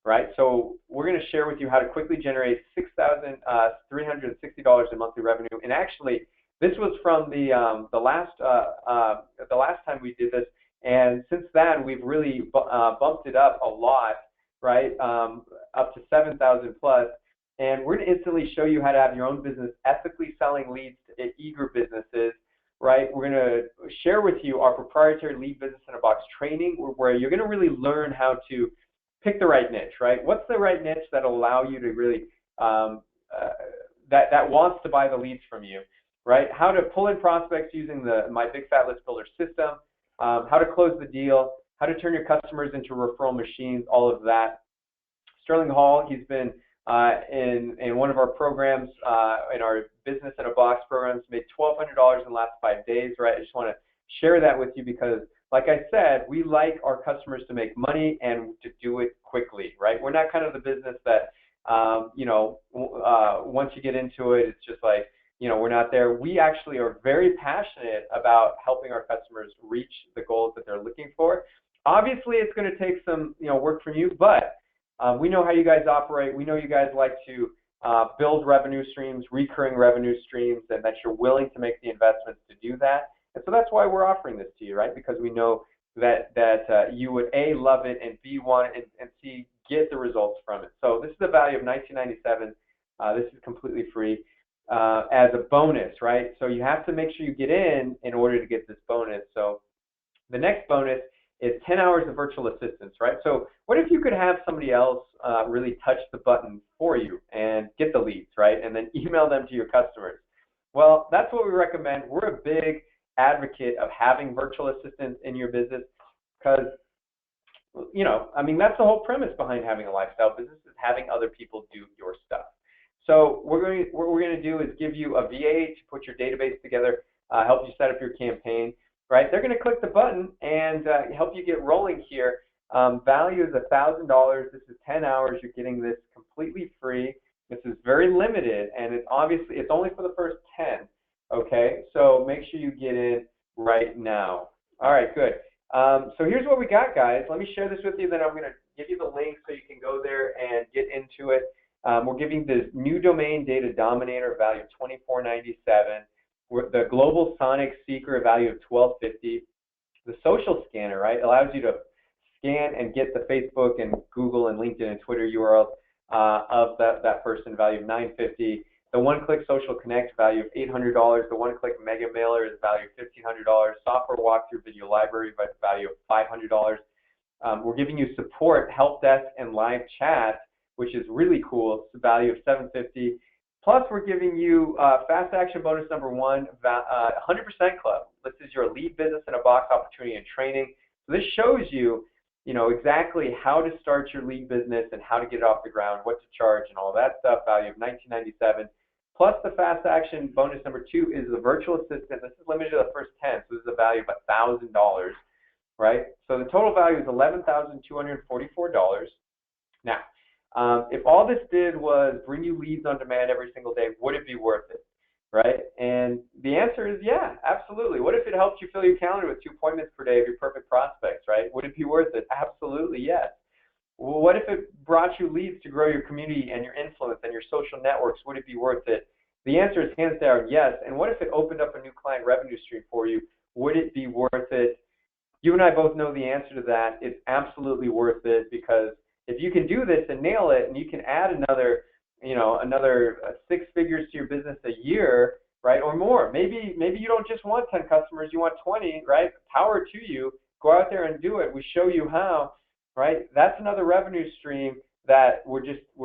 right? So we're going to share with you how to quickly generate $6,360 in monthly revenue. And actually, this was from the last time we did this, and since then we've really bumped it up a lot, right? Up to 7,000 plus. And we're going to instantly show you how to have your own business ethically selling leads to eager businesses. Right, we're going to share with you our proprietary lead business in a box training where you're going to really learn how to pick the right niche, right? What's the right niche that'll allow you to really, that wants to buy the leads from you, right? How to pull in prospects using my Big Fat List Builder system, how to close the deal, how to turn your customers into referral machines, all of that. Sterling Hall, he's been in one of our programs, in our Business in a Box programs, made $1,200 in the last 5 days, right? I just want to share that with you because, like I said, we like our customers to make money and to do it quickly, right? We're not kind of the business that, once you get into it, it's just like, we're not there. We actually are very passionate about helping our customers reach the goals that they're looking for. Obviously, it's going to take some, work from you, but we know how you guys operate. We know you guys like to build revenue streams, recurring revenue streams, and that you're willing to make the investments to do that. And so that's why we're offering this to you, right? Because we know that you would A, love it, and B, want it, and C, get the results from it. So this is the value of $19.97. This is completely free as a bonus, right? So you have to make sure you get in order to get this bonus. So the next bonus is 10 hours of virtual assistance, right? So what if you could have somebody else really touch the button for you and get the leads, right? And then email them to your customers. Well, that's what we recommend. We're a big advocate of having virtual assistants in your business because, that's the whole premise behind having a lifestyle business is having other people do your stuff. So what we're going to do is give you a VA to put your database together, help you set up your campaign, right? They're going to click the button and help you get rolling here. Value is $1,000. This is 10 hours. You're getting this completely free. This is very limited, and it's only for the first 10. Okay, so make sure you get in right now. All right, good. So here's what we got, guys. Let me share this with you, then I'm going to give you the link so you can go there and get into it. We're giving this new domain data dominator value of $24.97. The global sonic seeker value of $12.50. The social scanner, right, allows you to scan and get the Facebook and Google and LinkedIn and Twitter URLs of that person, value of $9.50. The one-click social connect value of $800. The one-click mega mailer is value of $1,500. Software walkthrough video library value of $500. We're giving you support, help desk, and live chat, which is really cool. It's a value of $750. Plus, we're giving you fast action bonus number 1, 100% club. This is your lead business in a box opportunity and training. So this shows you, exactly how to start your lead business and how to get it off the ground, what to charge, and all that stuff. Value of $19.97. Plus, the fast action bonus number 2 is the virtual assistant. This is limited to the first 10, so this is a value of $1,000, right? So the total value is $11,244. Now, if all this did was bring you leads on demand every single day, would it be worth it, right? And the answer is yeah, absolutely. What if it helped you fill your calendar with 2 appointments per day of your perfect prospects, right? Would it be worth it? Absolutely, yes. Well, what if it brought you leads to grow your community and your influence and your social networks? Would it be worth it? The answer is hands down yes. And what if it opened up a new client revenue stream for you? Would it be worth it? You and I both know the answer to that. It's absolutely worth it because if you can do this and nail it, and you can add another 6 figures to your business a year, right, or more. Maybe you don't just want 10 customers, you want 20, right? Power to you. Go out there and do it. We show you how, right? That's another revenue stream that we're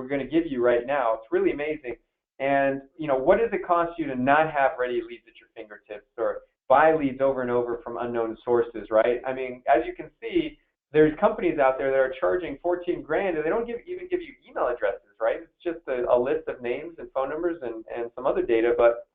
going to give you right now. It's really amazing. And what does it cost you to not have ready leads at your fingertips or buy leads over and over from unknown sources, right? I mean, as you can see, there's companies out there that are charging $14 grand and they don't even give you email addresses, right? It's just a list of names and phone numbers and some other data, but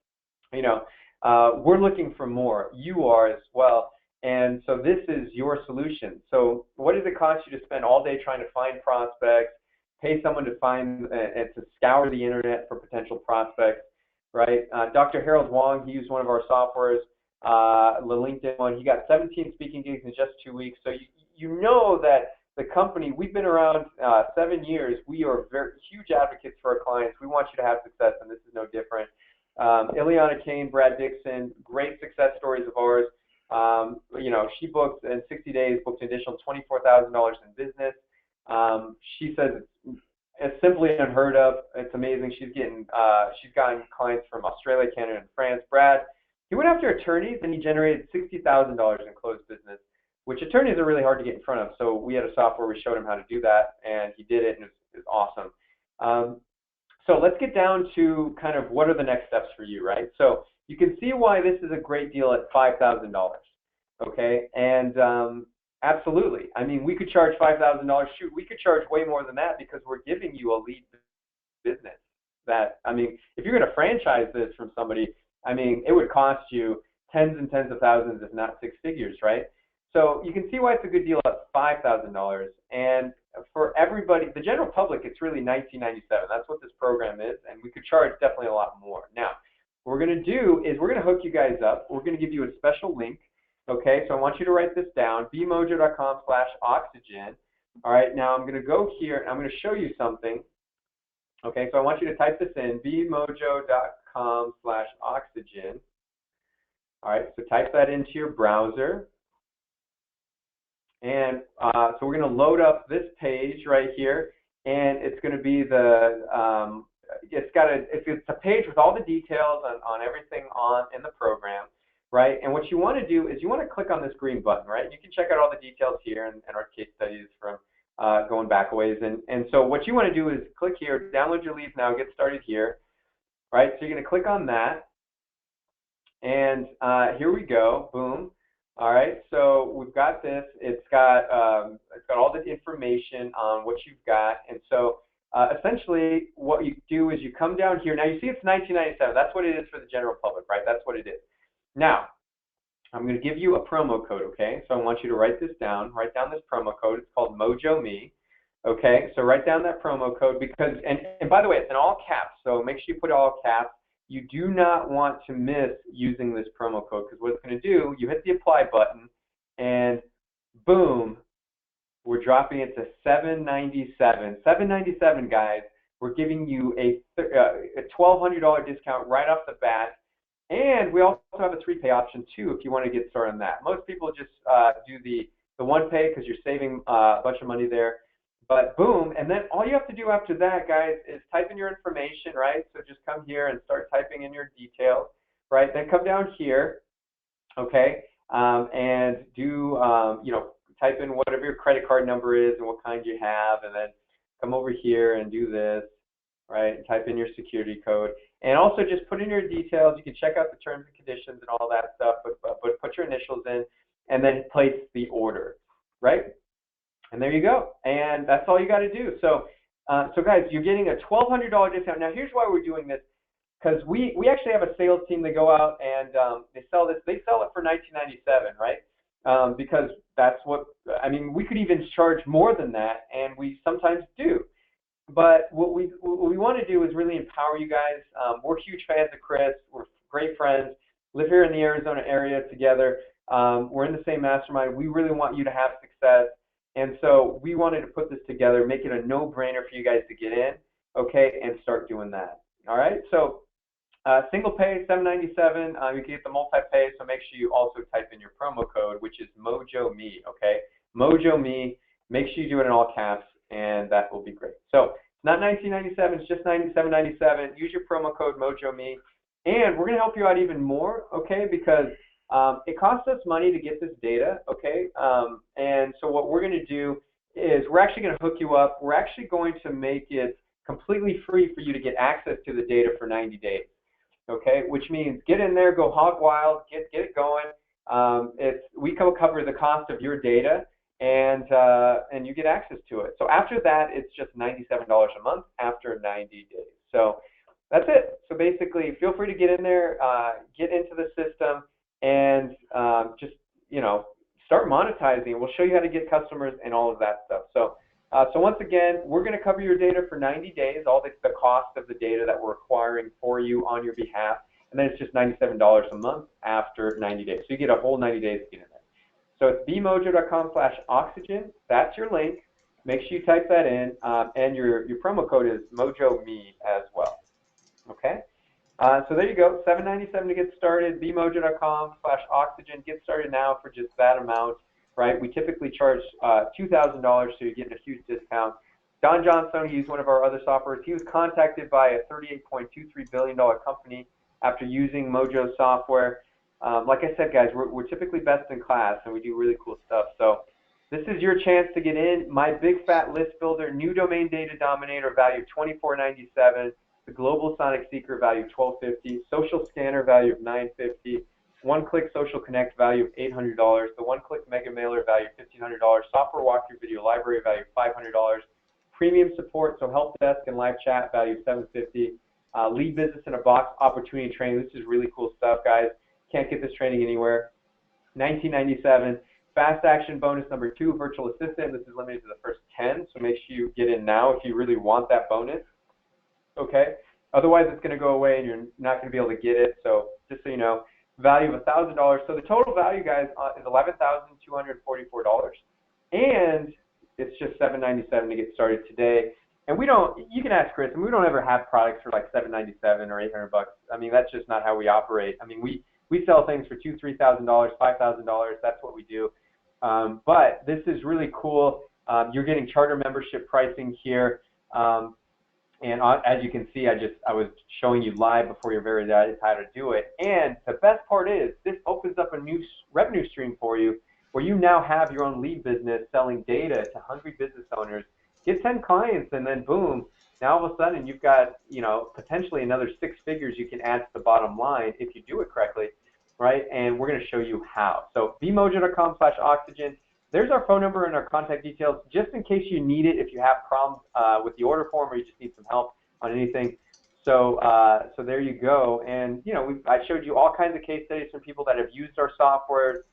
we're looking for more. You are as well. And so this is your solution. So what does it cost you to spend all day trying to find prospects, pay someone to find and to scour the internet for potential prospects, right? Dr. Harold Wong, he used one of our softwares, the LinkedIn one. He got 17 speaking gigs in just 2 weeks. So you know that the company, we've been around 7 years. We are very huge advocates for our clients. We want you to have success, and this is no different. Ileana Kane, Brad Dixon, great success stories of ours. She booked in 60 days, booked an additional $24,000 in business. She says it's simply unheard of. It's amazing. She's gotten clients from Australia, Canada, and France. Brad, he went after attorneys and he generated $60,000 in closed business, which attorneys are really hard to get in front of. So we had a software, we showed him how to do that, and he did it, and it was awesome. So let's get down to kind of what are the next steps for you, right? So you can see why this is a great deal at $5,000. Okay, and absolutely. I mean, we could charge $5,000. Shoot, we could charge way more than that because we're giving you a lead business. That, I mean, if you're going to franchise this from somebody, I mean, it would cost you tens and tens of thousands, if not six figures, right? So you can see why it's a good deal at $5,000. And for everybody, the general public, it's really $19.97. That's what this program is, and we could charge definitely a lot more. Now, what we're going to do is we're going to hook you guys up. We're going to give you a special link. Okay, so I want you to write this down, bmojo.com/oxygen. All right, now I'm going to go here and I'm going to show you something. Okay, so I want you to type this in, bmojo.com/oxygen. All right, so type that into your browser. And so we're going to load up this page right here, and it's going to be the, it's a page with all the details on everything in the program. Right, and what you want to do is you want to click on this green button, right? You can check out all the details here and our case studies from going back a ways. And so what you want to do is click here, download your leads now, get started here, right? So you're going to click on that, and here we go, boom. All right, so we've got this. It's got all the information on what you've got, and so essentially what you do is you come down here. Now you see it's $19.97. That's what it is for the general public, right? That's what it is. Now, I'm going to give you a promo code, okay? So I want you to write this down. Write down this promo code. It's called MojoMe, okay? So write down that promo code because, and by the way, it's in all caps, so make sure you put all caps. You do not want to miss using this promo code because what it's going to do, you hit the apply button, and boom, we're dropping it to $797. $797, guys. We're giving you a $1,200 discount right off the bat. And we also have a 3-pay option too if you want to get started on that. Most people just do the 1-pay because you're saving a bunch of money there. But boom, and then all you have to do after that, guys, is type in your information, right? So just come here and start typing in your details, right? Then come down here, okay, and do, type in whatever your credit card number is and what kind you have, and then come over here and do this, right? Type in your security code. And also just put in your details. You can check out the terms and conditions and all that stuff, but put your initials in and then place the order, right? And there you go. And that's all you got to do. So, guys, you're getting a $1,200 discount. Now, here's why we're doing this, because we actually have a sales team that go out and they sell this. They sell it for $19.97, right? Because that's what, I mean, we could even charge more than that, and we sometimes do. But what we want to do is really empower you guys. We're huge fans of Chris. We're great friends. Live here in the Arizona area together. We're in the same mastermind. We really want you to have success. And so we wanted to put this together, make it a no-brainer for you guys to get in, okay, and start doing that. All right. So single pay, $797. You can get the multi-pay. So make sure you also type in your promo code, which is MojoMe. Okay, MojoMe. Make sure you do it in all caps, and that will be great. So it's not $19.97, it's just $97.97. Use your promo code MojoMe, and we're going to help you out even more, okay, because it costs us money to get this data, okay, and so what we're going to do is we're actually going to hook you up. We're actually going to make it completely free for you to get access to the data for 90 days, okay, which means get in there, go hog wild, get it going. We cover the cost of your data, and you get access to it. So after that, it's just $97 a month after 90 days. So that's it. So basically, feel free to get in there, get into the system, and just, start monetizing. We'll show you how to get customers and all of that stuff. So once again, we're going to cover your data for 90 days, all the cost of the data that we're acquiring for you on your behalf, and then it's just $97 a month after 90 days. So you get a whole 90 days to get in there. So it's bmojo.com/oxygen. That's your link. Make sure you type that in, and your promo code is MojoMe as well. Okay. So there you go. $797 to get started. bmojo.com/oxygen. Get started now for just that amount. Right. We typically charge $2,000, so you're getting a huge discount. Don Johnstone, he's one of our other softwares. He was contacted by a $38.23 billion company after using Mojo software. Like I said, guys, we're typically best in class, and we do really cool stuff. So this is your chance to get in. My Big Fat List Builder, new domain data dominator, value $24.97. The Global Sonic Seeker value of $1,250. Social Scanner value of $950. One-Click Social Connect value of $800. The One-Click Mega Mailer value of $1,500. Software Walkthrough Video Library value of $500. Premium support, so help desk and live chat value of $750. Lead Business in a Box opportunity training. This is really cool stuff, guys. Can't get this training anywhere. $19.97. Fast Action Bonus number 2, Virtual Assistant. This is limited to the first 10, so make sure you get in now if you really want that bonus. Okay? Otherwise, it's going to go away and you're not going to be able to get it. So just so you know, value of $1,000. So the total value, guys, is $11,244. And it's just $797 to get started today. And we don't, you can ask Chris, and we don't ever have products for like $797 or $800. I mean, that's just not how we operate. I mean, we sell things for $2,000, $3,000, $5,000. That's what we do. But this is really cool. You're getting charter membership pricing here. And as you can see, I was showing you live before your very eyes how to do it. And the best part is this opens up a new revenue stream for you where you now have your own lead business selling data to hungry business owners. Get 10 clients and then boom, now all of a sudden you've got, potentially another 6 figures you can add to the bottom line if you do it correctly, right? And we're going to show you how. So bmojo.com/oxygen. There's our phone number and our contact details just in case you need it if you have problems with the order form or you just need some help on anything. So there you go. And, I showed you all kinds of case studies from people that have used our software.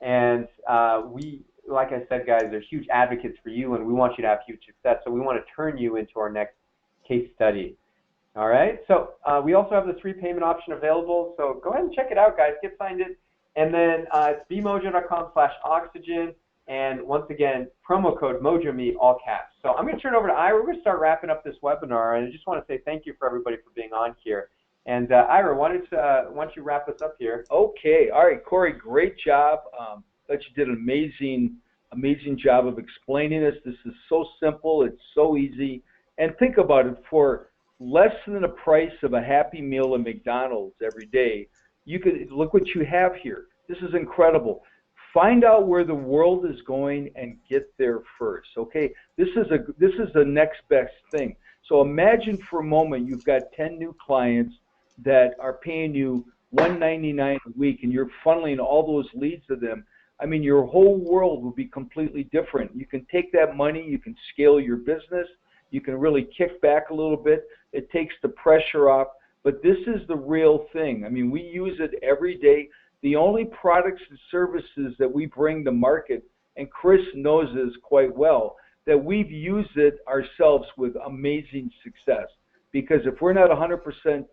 And like I said, guys, they're huge advocates for you, and we want you to have huge success. So we want to turn you into our next case study. All right. So we also have the 3 payment option available. So go ahead and check it out, guys. Get signed in. And then it's bmojo.com/oxygen. And once again, promo code MojoMe, all caps. So I'm going to turn it over to Ira. We're going to start wrapping up this webinar. And I just want to say thank you for everybody for being on here. And Ira, why don't you wrap us up here? Okay. All right, Corey, great job. That you did an amazing job of explaining this. This is so simple. It's so easy. And think about it. For less than the price of a Happy Meal at McDonald's every day, you could look what you have here. This is incredible. Find out where the world is going and get there first. Okay, this is the next best thing. So imagine for a moment you've got 10 new clients that are paying you $199 a week, and you're funneling all those leads to them. I mean, your whole world will be completely different. You can take that money, you can scale your business, you can really kick back a little bit. It takes the pressure off, but this is the real thing. I mean, we use it every day. The only products and services that we bring to market, and Chris knows this quite well, that we've used it ourselves with amazing success. Because if we're not 100%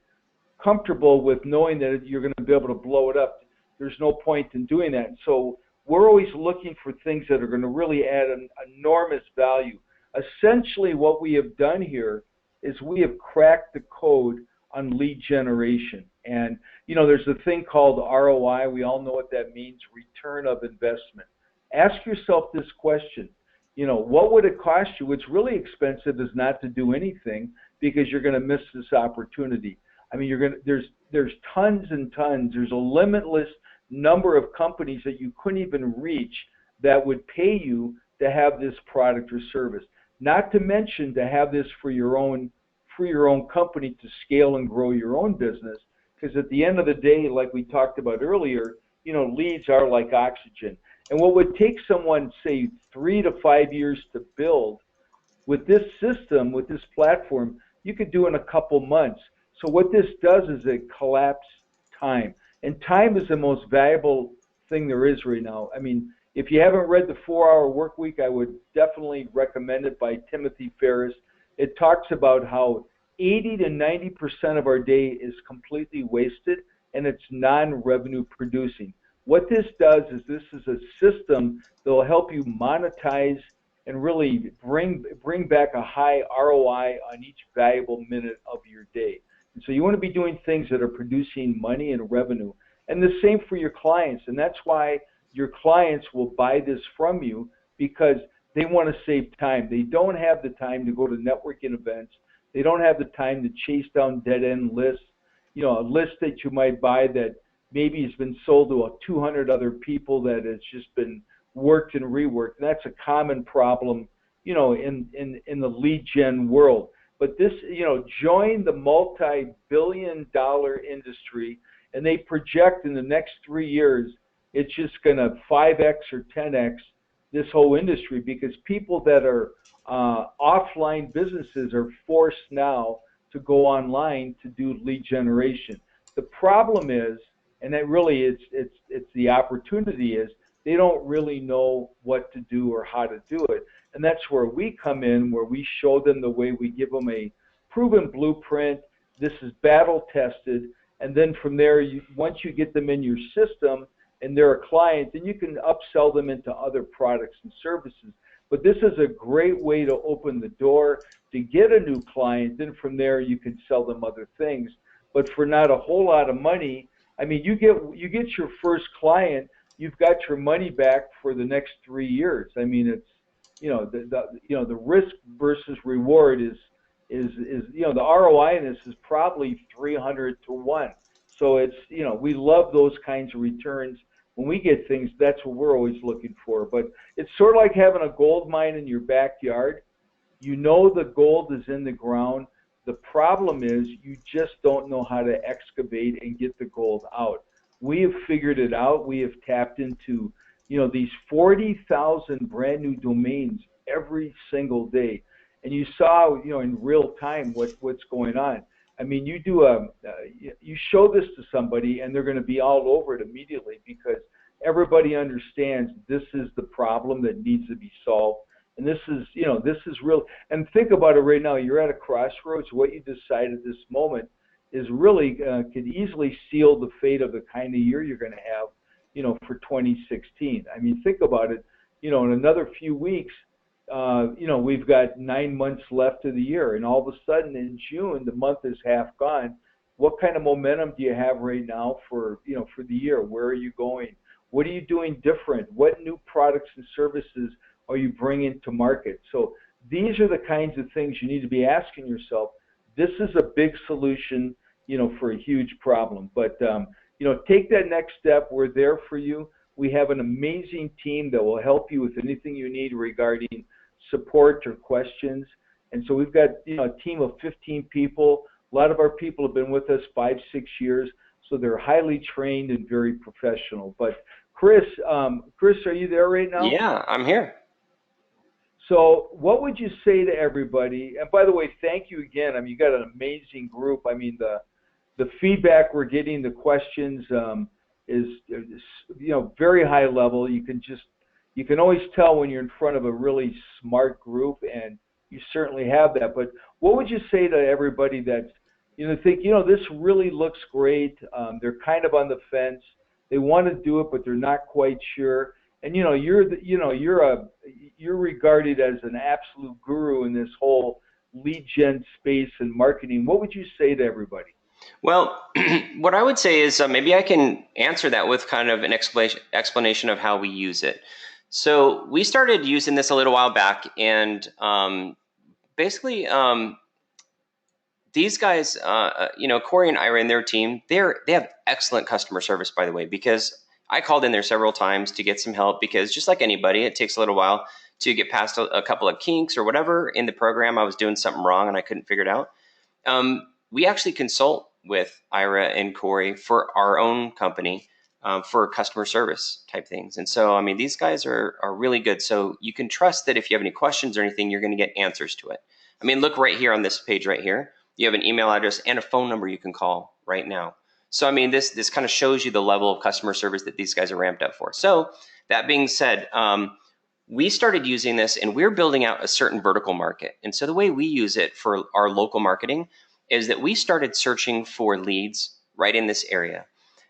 comfortable with knowing that you're going to be able to blow it up, there's no point in doing that. So we're always looking for things that are going to really add an enormous value. Essentially, what we have done here is we have cracked the code on lead generation. And, there's a thing called ROI. We all know what that means, return of investment. Ask yourself this question. What would it cost you? What's really expensive is not to do anything, because you're going to miss this opportunity. I mean, there's tons and tons. There's a limitless number of companies that you couldn't even reach that would pay you to have this product or service. Not to mention to have this for your own company to scale and grow your own business. Because at the end of the day, like we talked about earlier, leads are like oxygen. And what would take someone, say, 3 to 5 years to build, with this system, with this platform, you could do in a couple months. So what this does is it collapses time. And time is the most valuable thing there is right now. I mean, if you haven't read The 4-Hour Work Week, I would definitely recommend it, by Timothy Ferriss. It talks about how 80 to 90% of our day is completely wasted, and it's non-revenue producing. What this does is this is a system that will help you monetize and really bring back a high ROI on each valuable minute of your day. And so you want to be doing things that are producing money and revenue. And the same for your clients. And that's why your clients will buy this from you, because they want to save time. They don't have the time to go to networking events. They don't have the time to chase down dead-end lists. A list that you might buy that maybe has been sold to 200 other people that has just been worked and reworked. And that's a common problem, in the lead gen world. But this, join the multi-billion-dollar industry, and they project in the next 3 years it's just going to 5x or 10x this whole industry, because people that are offline businesses are forced now to go online to do lead generation. The problem is, and that really is, it's the opportunity is, they don't really know what to do or how to do it. And that's where we come in, where we show them the way. We give them a proven blueprint. This is battle tested. And then from there, once you get them in your system and they're a client, then you can upsell them into other products and services. But this is a great way to open the door to get a new client. Then from there, you can sell them other things. But for not a whole lot of money, I mean, you get your first client, you've got your money back for the next 3 years. I mean, it's, the risk versus reward is the ROI in this is probably 300 to 1. So it's, we love those kinds of returns. When we get things, that's what we're always looking for. But it's sort of like having a gold mine in your backyard. You know the gold is in the ground. The problem is you just don't know how to excavate and get the gold out. We have figured it out. We have tapped into, these 40,000 brand new domains every single day. And you saw, in real time what's going on. I mean, you show this to somebody and they're going to be all over it immediately, because everybody understands this is the problem that needs to be solved. And this is real. And think about it right now. You're at a crossroads. What you decide at this moment is really could easily seal the fate of the kind of year you're going to have, for 2016. I mean, think about it. In another few weeks, we've got 9 months left of the year, and all of a sudden in June, the month is half gone. What kind of momentum do you have right now for the year? Where are you going? What are you doing different? What new products and services are you bringing to market? So these are the kinds of things you need to be asking yourself. This is a big solution, for a huge problem. But, take that next step. We're there for you. We have an amazing team that will help you with anything you need regarding support or questions. And so we've got, a team of 15 people. A lot of our people have been with us 5-6 years, so they're highly trained and very professional. But Chris, are you there right now? Yeah, I'm here. So what would you say to everybody? And by the way, thank you again. I mean, you got an amazing group. I mean, the feedback we're getting, the questions is very high level. You can always tell when you're in front of a really smart group, and you certainly have that. But what would you say to everybody that's think this really looks great? They're kind of on the fence. They want to do it, but they're not quite sure. And you're regarded as an absolute guru in this whole lead gen space and marketing. What would you say to everybody? Well, what I would say is maybe I can answer that with kind of an explanation of how we use it. So we started using this a little while back, and basically these guys, Corey and Ira and their team, they have excellent customer service, by the way, because I called in there several times to get some help, because just like anybody, it takes a little while to get past a couple of kinks or whatever in the program. I was doing something wrong and I couldn't figure it out. We actually consult with Ira and Corey for our own company for customer service type things. And so, I mean, these guys are really good. So you can trust that if you have any questions or anything, you're going to get answers to it. I mean, look right here on this page right here. You have an email address and a phone number you can call right now. So, I mean, this kind of shows you the level of customer service that these guys are ramped up for. So that being said, we started using this, and we're building out a certain vertical market. And so the way we use it for our local marketing is that we started searching for leads right in this area.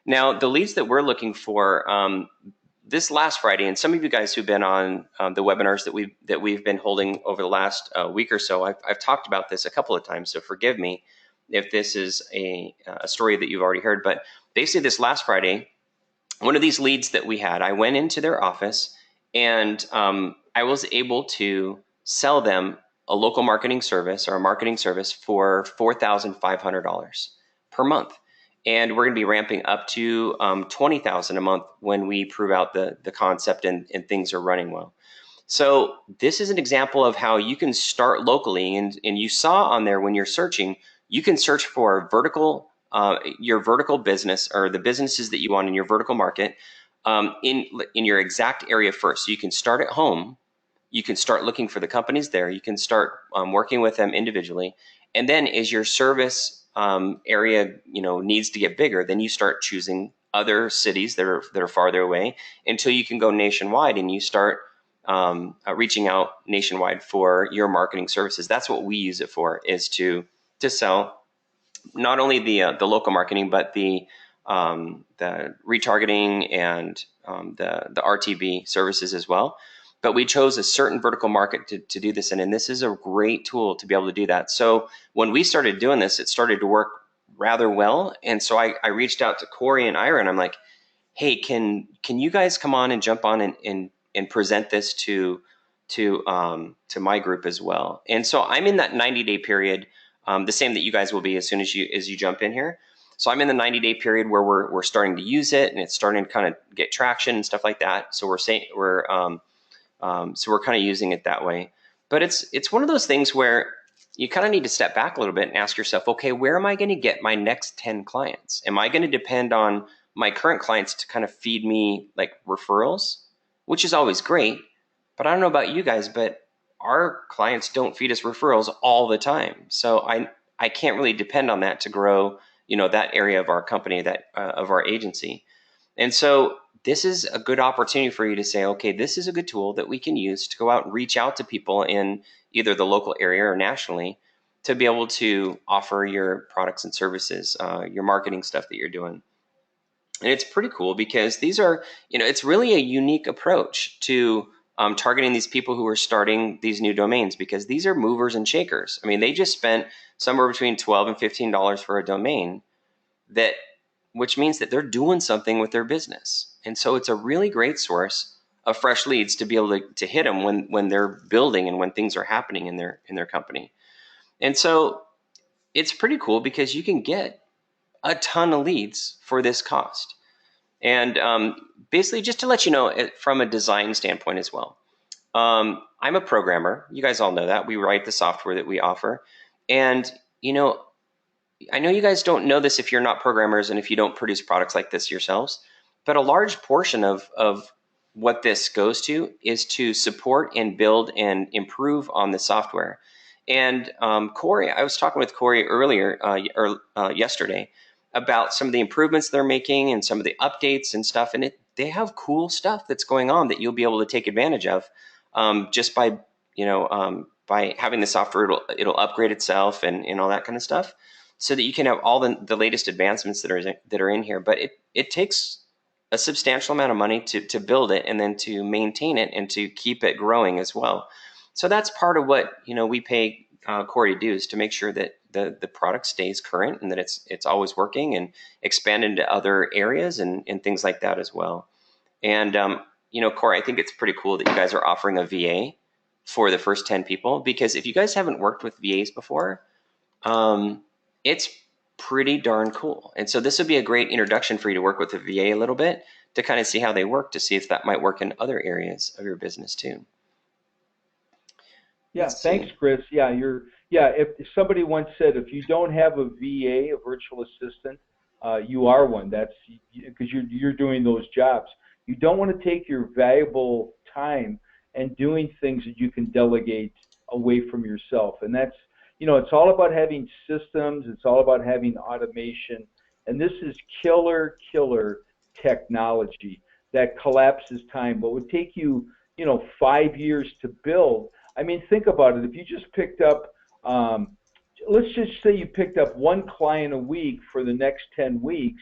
Now, the leads that we're looking for this last Friday, and some of you guys who've been on the webinars that we've been holding over the last week or so, I've talked about this a couple of times, so forgive me if this is a story that you've already heard. But basically this last Friday, one of these leads that we had, I went into their office, and I was able to sell them a local marketing service or a marketing service for $4,500 per month. And we're going to be ramping up to $20,000 a month when we prove out the concept and things are running well. So this is an example of how you can start locally, and you saw on there when you're searching, you can search for your vertical business or the businesses that you want in your vertical market in your exact area first. So you can start at home. You can start looking for the companies there. You can start working with them individually, and then as your service area, needs to get bigger, then you start choosing other cities that are farther away until you can go nationwide, and you start reaching out nationwide for your marketing services. That's what we use it for, is to sell not only the local marketing, but the retargeting and the RTB services as well. But we chose a certain vertical market to do this in, and this is a great tool to be able to do that. So when we started doing this, it started to work rather well. And so I reached out to Corey and Ira, and I'm like, hey, can you guys come on and jump on and present this to my group as well? And so I'm in that 90-day period, the same that you guys will be as soon as you jump in here. So I'm in the 90-day period where we're starting to use it, and it's starting to kind of get traction and stuff like that. So we're kind of using it that way. But it's one of those things where you kind of need to step back a little bit and ask yourself, okay, where am I going to get my next 10 clients? Am I going to depend on my current clients to kind of feed me like referrals, which is always great. But I don't know about you guys, but our clients don't feed us referrals all the time. So I can't really depend on that to grow, that area of our company, that of our agency. And so this is a good opportunity for you to say, okay, this is a good tool that we can use to go out and reach out to people in either the local area or nationally to be able to offer your products and services, your marketing stuff that you're doing. And it's pretty cool because these are, it's really a unique approach to targeting these people who are starting these new domains, because these are movers and shakers. I mean, they just spent somewhere between $12 and $15 for a domain, which means that they're doing something with their business. And so it's a really great source of fresh leads to be able to hit them when they're building and when things are happening in their company. And so it's pretty cool because you can get a ton of leads for this cost. And basically, just to let you know, from a design standpoint as well, I'm a programmer. You guys all know that. We write the software that we offer. And, I know you guys don't know this if you're not programmers and if you don't produce products like this yourselves, but a large portion of what this goes to is to support and build and improve on the software. And Corey, I was talking with Corey earlier, yesterday, about some of the improvements they're making and some of the updates and stuff. And they have cool stuff that's going on that you'll be able to take advantage of just by having the software. It'll upgrade itself and all that kind of stuff, so that you can have all the latest advancements that are in here. But it takes a substantial amount of money to build it and then to maintain it and to keep it growing as well. So that's part of what we pay Corey to do, is to make sure that the product stays current and that it's always working and expand into other areas and things like that as well. And Corey, I think it's pretty cool that you guys are offering a VA for the first 10 people, because if you guys haven't worked with VAs before, it's pretty darn cool. And so this would be a great introduction for you to work with a VA a little bit, to kind of see how they work, to see if that might work in other areas of your business too. Yeah, thanks, Chris. If somebody once said, if you don't have a VA, a virtual assistant, you are one. That's because you're doing those jobs. You don't want to take your valuable time and doing things that you can delegate away from yourself. And that's, it's all about having systems. It's all about having automation. And this is killer technology that collapses time, but would take you, 5 years to build. I mean, think about it. If you just picked up, let's just say you picked up one client a week for the next 10 weeks,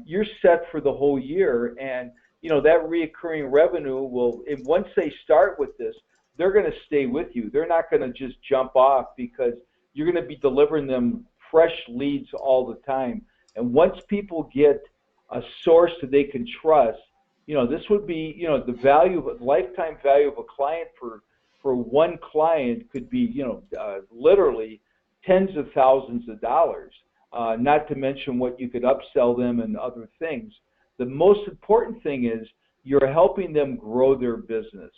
you're set for the whole year. And, that reoccurring revenue will, once they start with this, they're going to stay with you. They're not going to just jump off, because you're going to be delivering them fresh leads all the time. And once people get a source that they can trust, this would be, the lifetime value of a client for one client could be, literally tens of thousands of dollars, not to mention what you could upsell them and other things. The most important thing is you're helping them grow their business.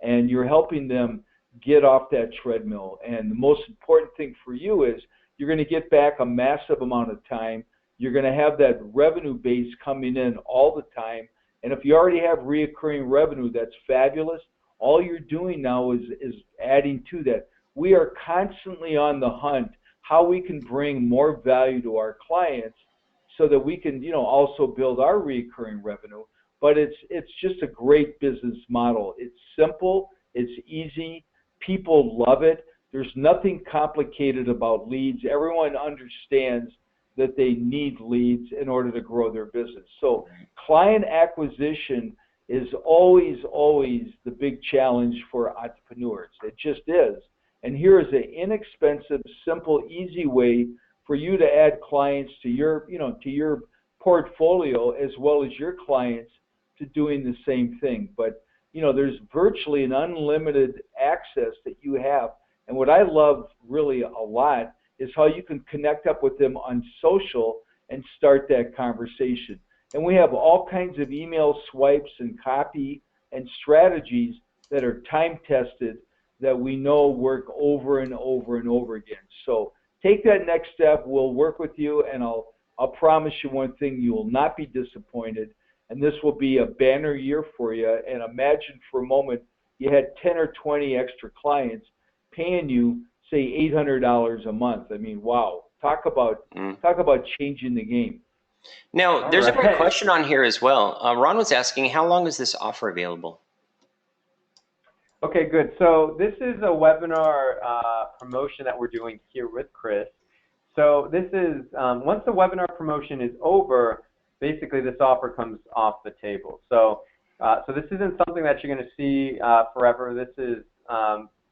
and you're helping them get off that treadmill. And the most important thing for you is you're going to get back a massive amount of time. You're going to have that revenue base coming in all the time. And if you already have reoccurring revenue, that's fabulous. All you're doing now is adding to that. We are constantly on the hunt how we can bring more value to our clients so that we can, also build our recurring revenue. But it's just a great business model. It's simple, it's easy, people love it. There's nothing complicated about leads. Everyone understands that they need leads in order to grow their business. So client acquisition is always the big challenge for entrepreneurs. It just is. And here is an inexpensive, simple, easy way for you to add clients to your portfolio as well as your clients to doing the same thing. But there's virtually an unlimited access that you have. And what I love really a lot is how you can connect up with them on social and start that conversation. And we have all kinds of email swipes and copy and strategies that are time tested that we know work over and over and over again. So take that next step. We'll work with you, and I'll promise you one thing: you will not be disappointed. And this will be a banner year for you. And imagine for a moment you had 10 or 20 extra clients paying you, say, $800 a month. I mean, wow! Talk about changing the game. Now, there's a great question on here as well. Ron was asking, how long is this offer available? Okay, good. So this is a webinar promotion that we're doing here with Chris. So this is, once the webinar promotion is over, basically this offer comes off the table. So this isn't something that you're going to see forever. This is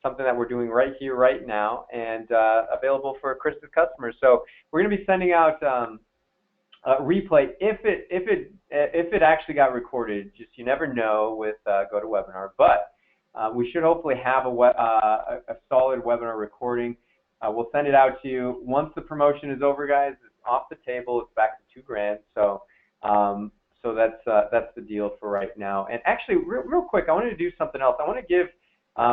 something that we're doing right here, right now, and available for Chris's customers. So we're going to be sending out a replay if it actually got recorded. Just, you never know with GoToWebinar, but we should hopefully have a solid webinar recording. We'll send it out to you once the promotion is over, guys. It's off the table. It's back to $2,000. So that's the deal for right now. And actually, real quick, I wanted to do something else. I want to give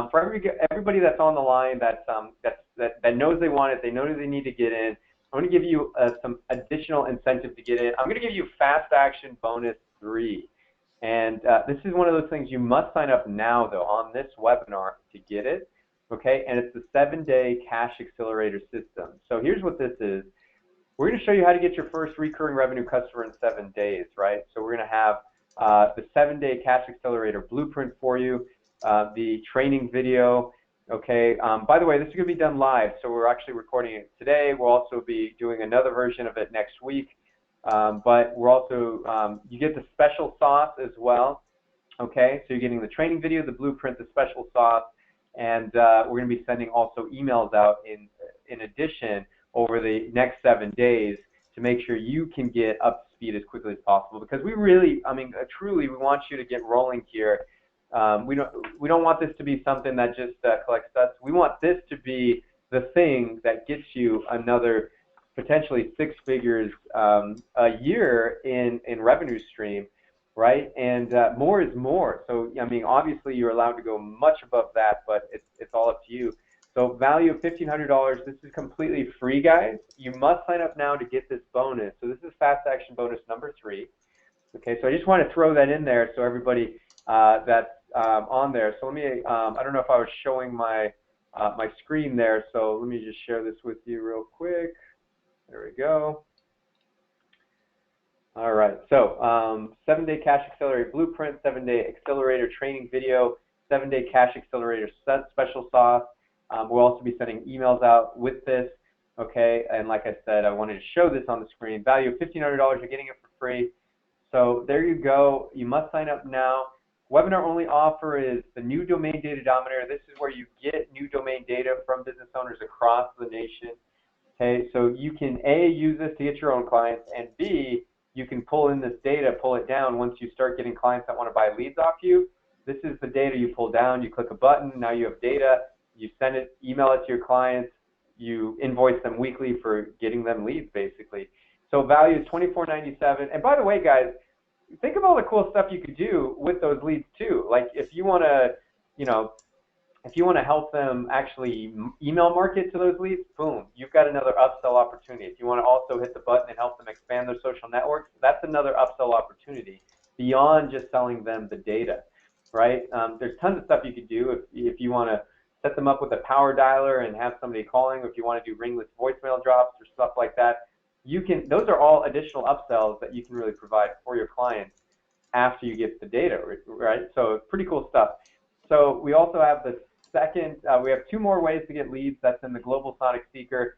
for everybody that's on the line that knows they want it, they know that they need to get in. I want to give you some additional incentive to get in. I'm going to give you Fast Action Bonus 3. And this is one of those things you must sign up now, though, on this webinar to get it, okay? And it's the 7-day Cash Accelerator system. So here's what this is. We're going to show you how to get your first recurring revenue customer in 7 days, right? So we're going to have the 7-day Cash Accelerator blueprint for you, the training video, okay? By the way, this is going to be done live, so we're actually recording it today. We'll also be doing another version of it next week. But we're also, you get the special sauce as well, okay? So you're getting the training video, the blueprint, the special sauce, and we're going to be sending also emails out in addition over the next 7 days to make sure you can get up to speed as quickly as possible, because we really, truly, we want you to get rolling here. We don't want this to be something that just collects dust. We want this to be the thing that gets you another potentially 6 figures a year in revenue stream, right? And more is more. So obviously you're allowed to go much above that, but it's all up to you. So value of $1,500. This is completely free, guys. You must sign up now to get this bonus. So this is Fast Action Bonus number 3. Okay, so I just want to throw that in there so everybody that's on there. So let me. I don't know if I was showing my my screen there. So let me just share this with you real quick. There we go. All right, so 7-day Cash Accelerator Blueprint, 7-day Accelerator Training Video, 7-day Cash Accelerator Special Sauce. We'll also be sending emails out with this, okay? And like I said, I wanted to show this on the screen. Value of $1,500, you're getting it for free. So there you go. You must sign up now. Webinar only offer is the new domain data dominator. This is where you get new domain data from business owners across the nation. Okay, so you can A, use this to get your own clients, and B, you can pull in this data, pull it down once you start getting clients that want to buy leads off you. This is the data you pull down, you click a button, now you have data, you send it, email it to your clients, you invoice them weekly for getting them leads basically. So value is $24.97. And by the way, guys, think of all the cool stuff you could do with those leads too. Like if you want to, you know, if you want to help them actually email market to those leads, boom, you've got another upsell opportunity. If you want to also hit the button and help them expand their social networks, that's another upsell opportunity beyond just selling them the data, right? There's tons of stuff you could do if you want to set them up with a power dialer and have somebody calling, or if you want to do ringless voicemail drops or stuff like that. Those are all additional upsells that you can really provide for your clients after you get the data, right? So pretty cool stuff. So we also have the second, we have 2 more ways to get leads. That's in the Global Sonic Seeker.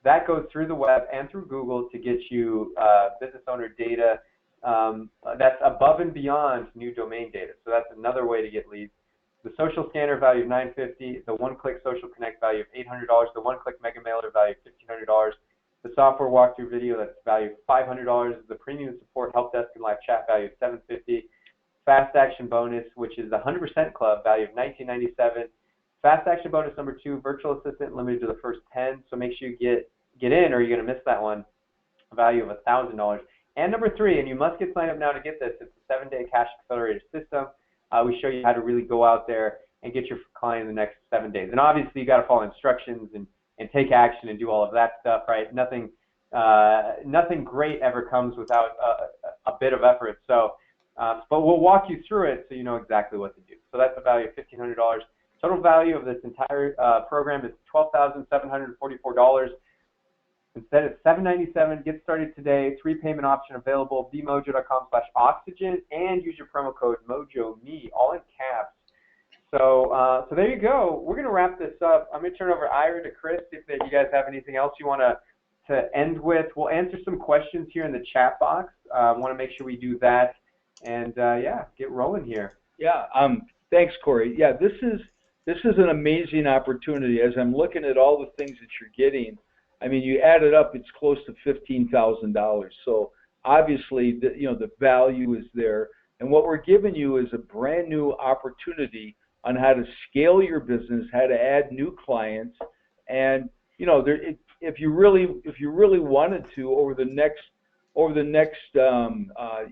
That goes through the web and through Google to get you business owner data that's above and beyond new domain data. So that's another way to get leads. The social scanner value of $950, the one-click social connect value of $800, the one-click mega mailer value of $1,500, the software walkthrough video that's value of $500, the premium support help desk and live chat value of $750, fast action bonus, which is the 100% club value of $1997. Fast action bonus number 2, virtual assistant limited to the first 10. So make sure you get in, or you're going to miss that one. A value of $1,000. And number 3, and you must get signed up now to get this. It's a 7-day cash accelerator system. We show you how to really go out there and get your client in the next 7 days. And obviously you got to follow instructions and take action and do all of that stuff, right? Nothing great ever comes without a bit of effort. So, but we'll walk you through it so you know exactly what to do. So that's a value of $1,500. Total value of this entire program is $12,744. Instead, it's $797. Get started today. 3 payment option available. bmojo.com/oxygen and use your promo code MojoMe, all in caps. So there you go. We're going to wrap this up. I'm going to turn over Ira to Chris if you guys have anything else you want to end with. We'll answer some questions here in the chat box. I want to make sure we do that. And, yeah, get rolling here. Yeah, thanks, Corey. Yeah, this is an amazing opportunity. As I'm looking at all the things that you're getting, I mean, you add it up, it's close to $15,000. So obviously, the value is there. And what we're giving you is a brand new opportunity on how to scale your business, how to add new clients, and if you really wanted to over the next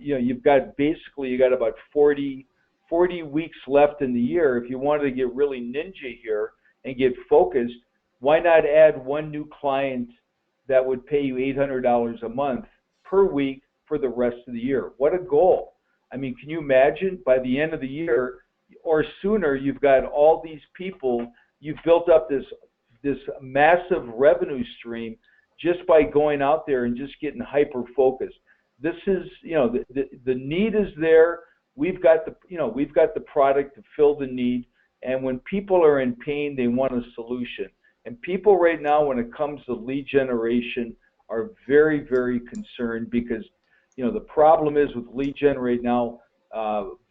you've got about 40 weeks left in the year. If you wanted to get really ninja here and get focused, why not add 1 new client that would pay you $800 a month per week for the rest of the year? What a goal. I mean, can you imagine by the end of the year or sooner, you've got all these people, you've built up this massive revenue stream just by going out there and just getting hyper focused. This is, the need is there. We've got the product to fill the need. And when people are in pain, they want a solution. And people right now, when it comes to lead generation, are very, very concerned because, the problem is with lead gen right now,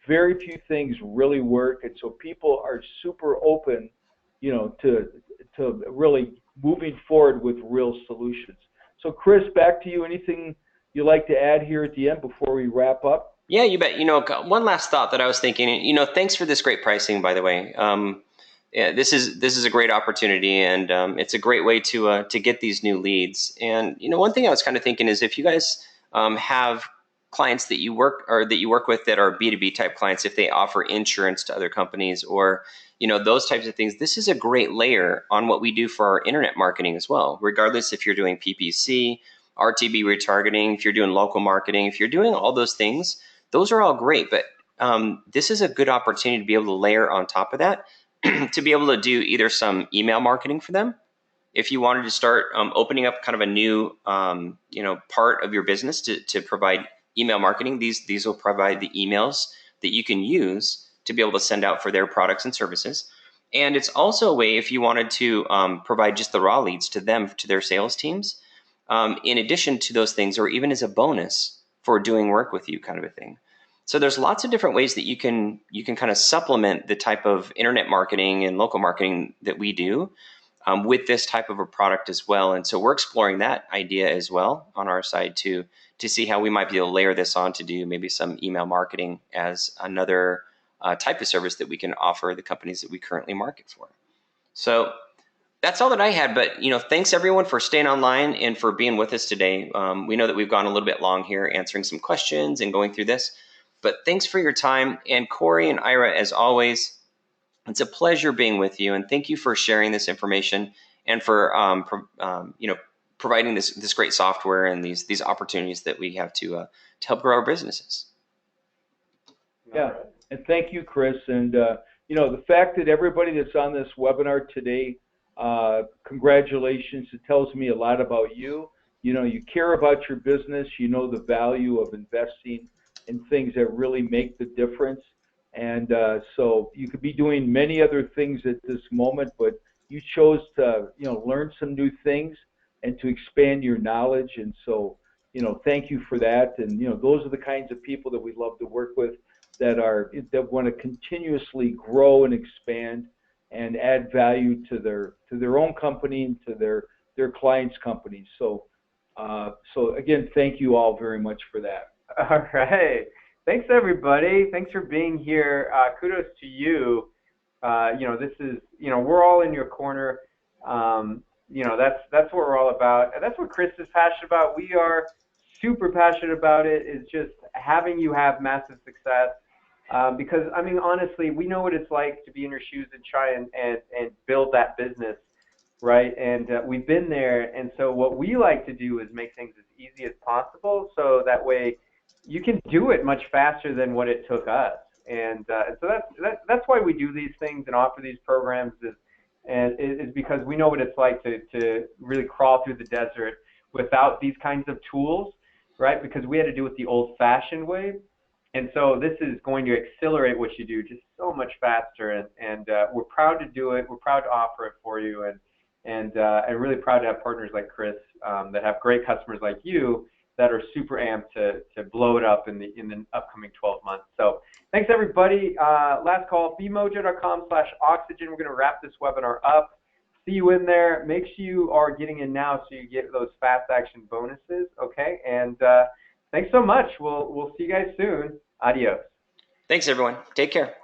very few things really work. And so people are super open, to really moving forward with real solutions. So Chris, back to you. Anything you'd like to add here at the end before we wrap up? Yeah, you bet. One last thought that I was thinking, thanks for this great pricing, by the way. Yeah, this is a great opportunity, and it's a great way to get these new leads. And one thing I was kind of thinking is if you guys have clients that you work with that are B2B type clients, if they offer insurance to other companies or those types of things, this is a great layer on what we do for our internet marketing as well. Regardless if you're doing PPC, RTB retargeting, if you're doing local marketing, if you're doing all those things, those are all great. But this is a good opportunity to be able to layer on top of that to be able to do either some email marketing for them. If you wanted to start opening up kind of a new part of your business to provide email marketing, these will provide the emails that you can use to be able to send out for their products and services. And it's also a way if you wanted to provide just the raw leads to them, to their sales teams, in addition to those things, or even as a bonus for doing work with you kind of a thing. So there's lots of different ways that you can kind of supplement the type of internet marketing and local marketing that we do with this type of a product as well. And so we're exploring that idea as well on our side to see how we might be able to layer this on to do maybe some email marketing as another type of service that we can offer the companies that we currently market for. So that's all that I had, but thanks everyone for staying online and for being with us today. We know that we've gone a little bit long here answering some questions and going through this, but thanks for your time. And Corey and Ira, as always, It's a pleasure being with you, and thank you for sharing this information and for providing this great software and these opportunities that we have to help grow our businesses. Yeah, and thank you, Chris. And the fact that everybody that's on this webinar today, congratulations. It tells me a lot about you. You care about your business. You know the value of investing in things that really make the difference. And so you could be doing many other things at this moment, but you chose to learn some new things and to expand your knowledge. And so thank you for that. And those are the kinds of people that we love to work with, that want to continuously grow and expand and add value to their own company and to their clients' companies. So again, thank you all very much for that. All right. Thanks, everybody. Thanks for being here. Kudos to you. This is, we're all in your corner. That's what we're all about. And that's what Chris is passionate about. We are super passionate about it. It's just having you have massive success. Because, I mean, honestly, we know what it's like to be in your shoes and try and build that business, right? And we've been there. And so what we like to do is make things as easy as possible, so that way you can do it much faster than what it took us. And so that's why we do these things and offer these programs, is because we know what it's like to really crawl through the desert without these kinds of tools, right? Because we had to do it the old-fashioned way. And so this is going to accelerate what you do just so much faster, and we're proud to do it. We're proud to offer it for you, and really proud to have partners like Chris that have great customers like you that are super amped to blow it up in the upcoming 12 months. So thanks, everybody. Last call, bmojo.com/oxygen. We're going to wrap this webinar up. See you in there. Make sure you are getting in now so you get those fast action bonuses, okay? And thanks so much. We'll see you guys soon. Adios. Thanks, everyone. Take care.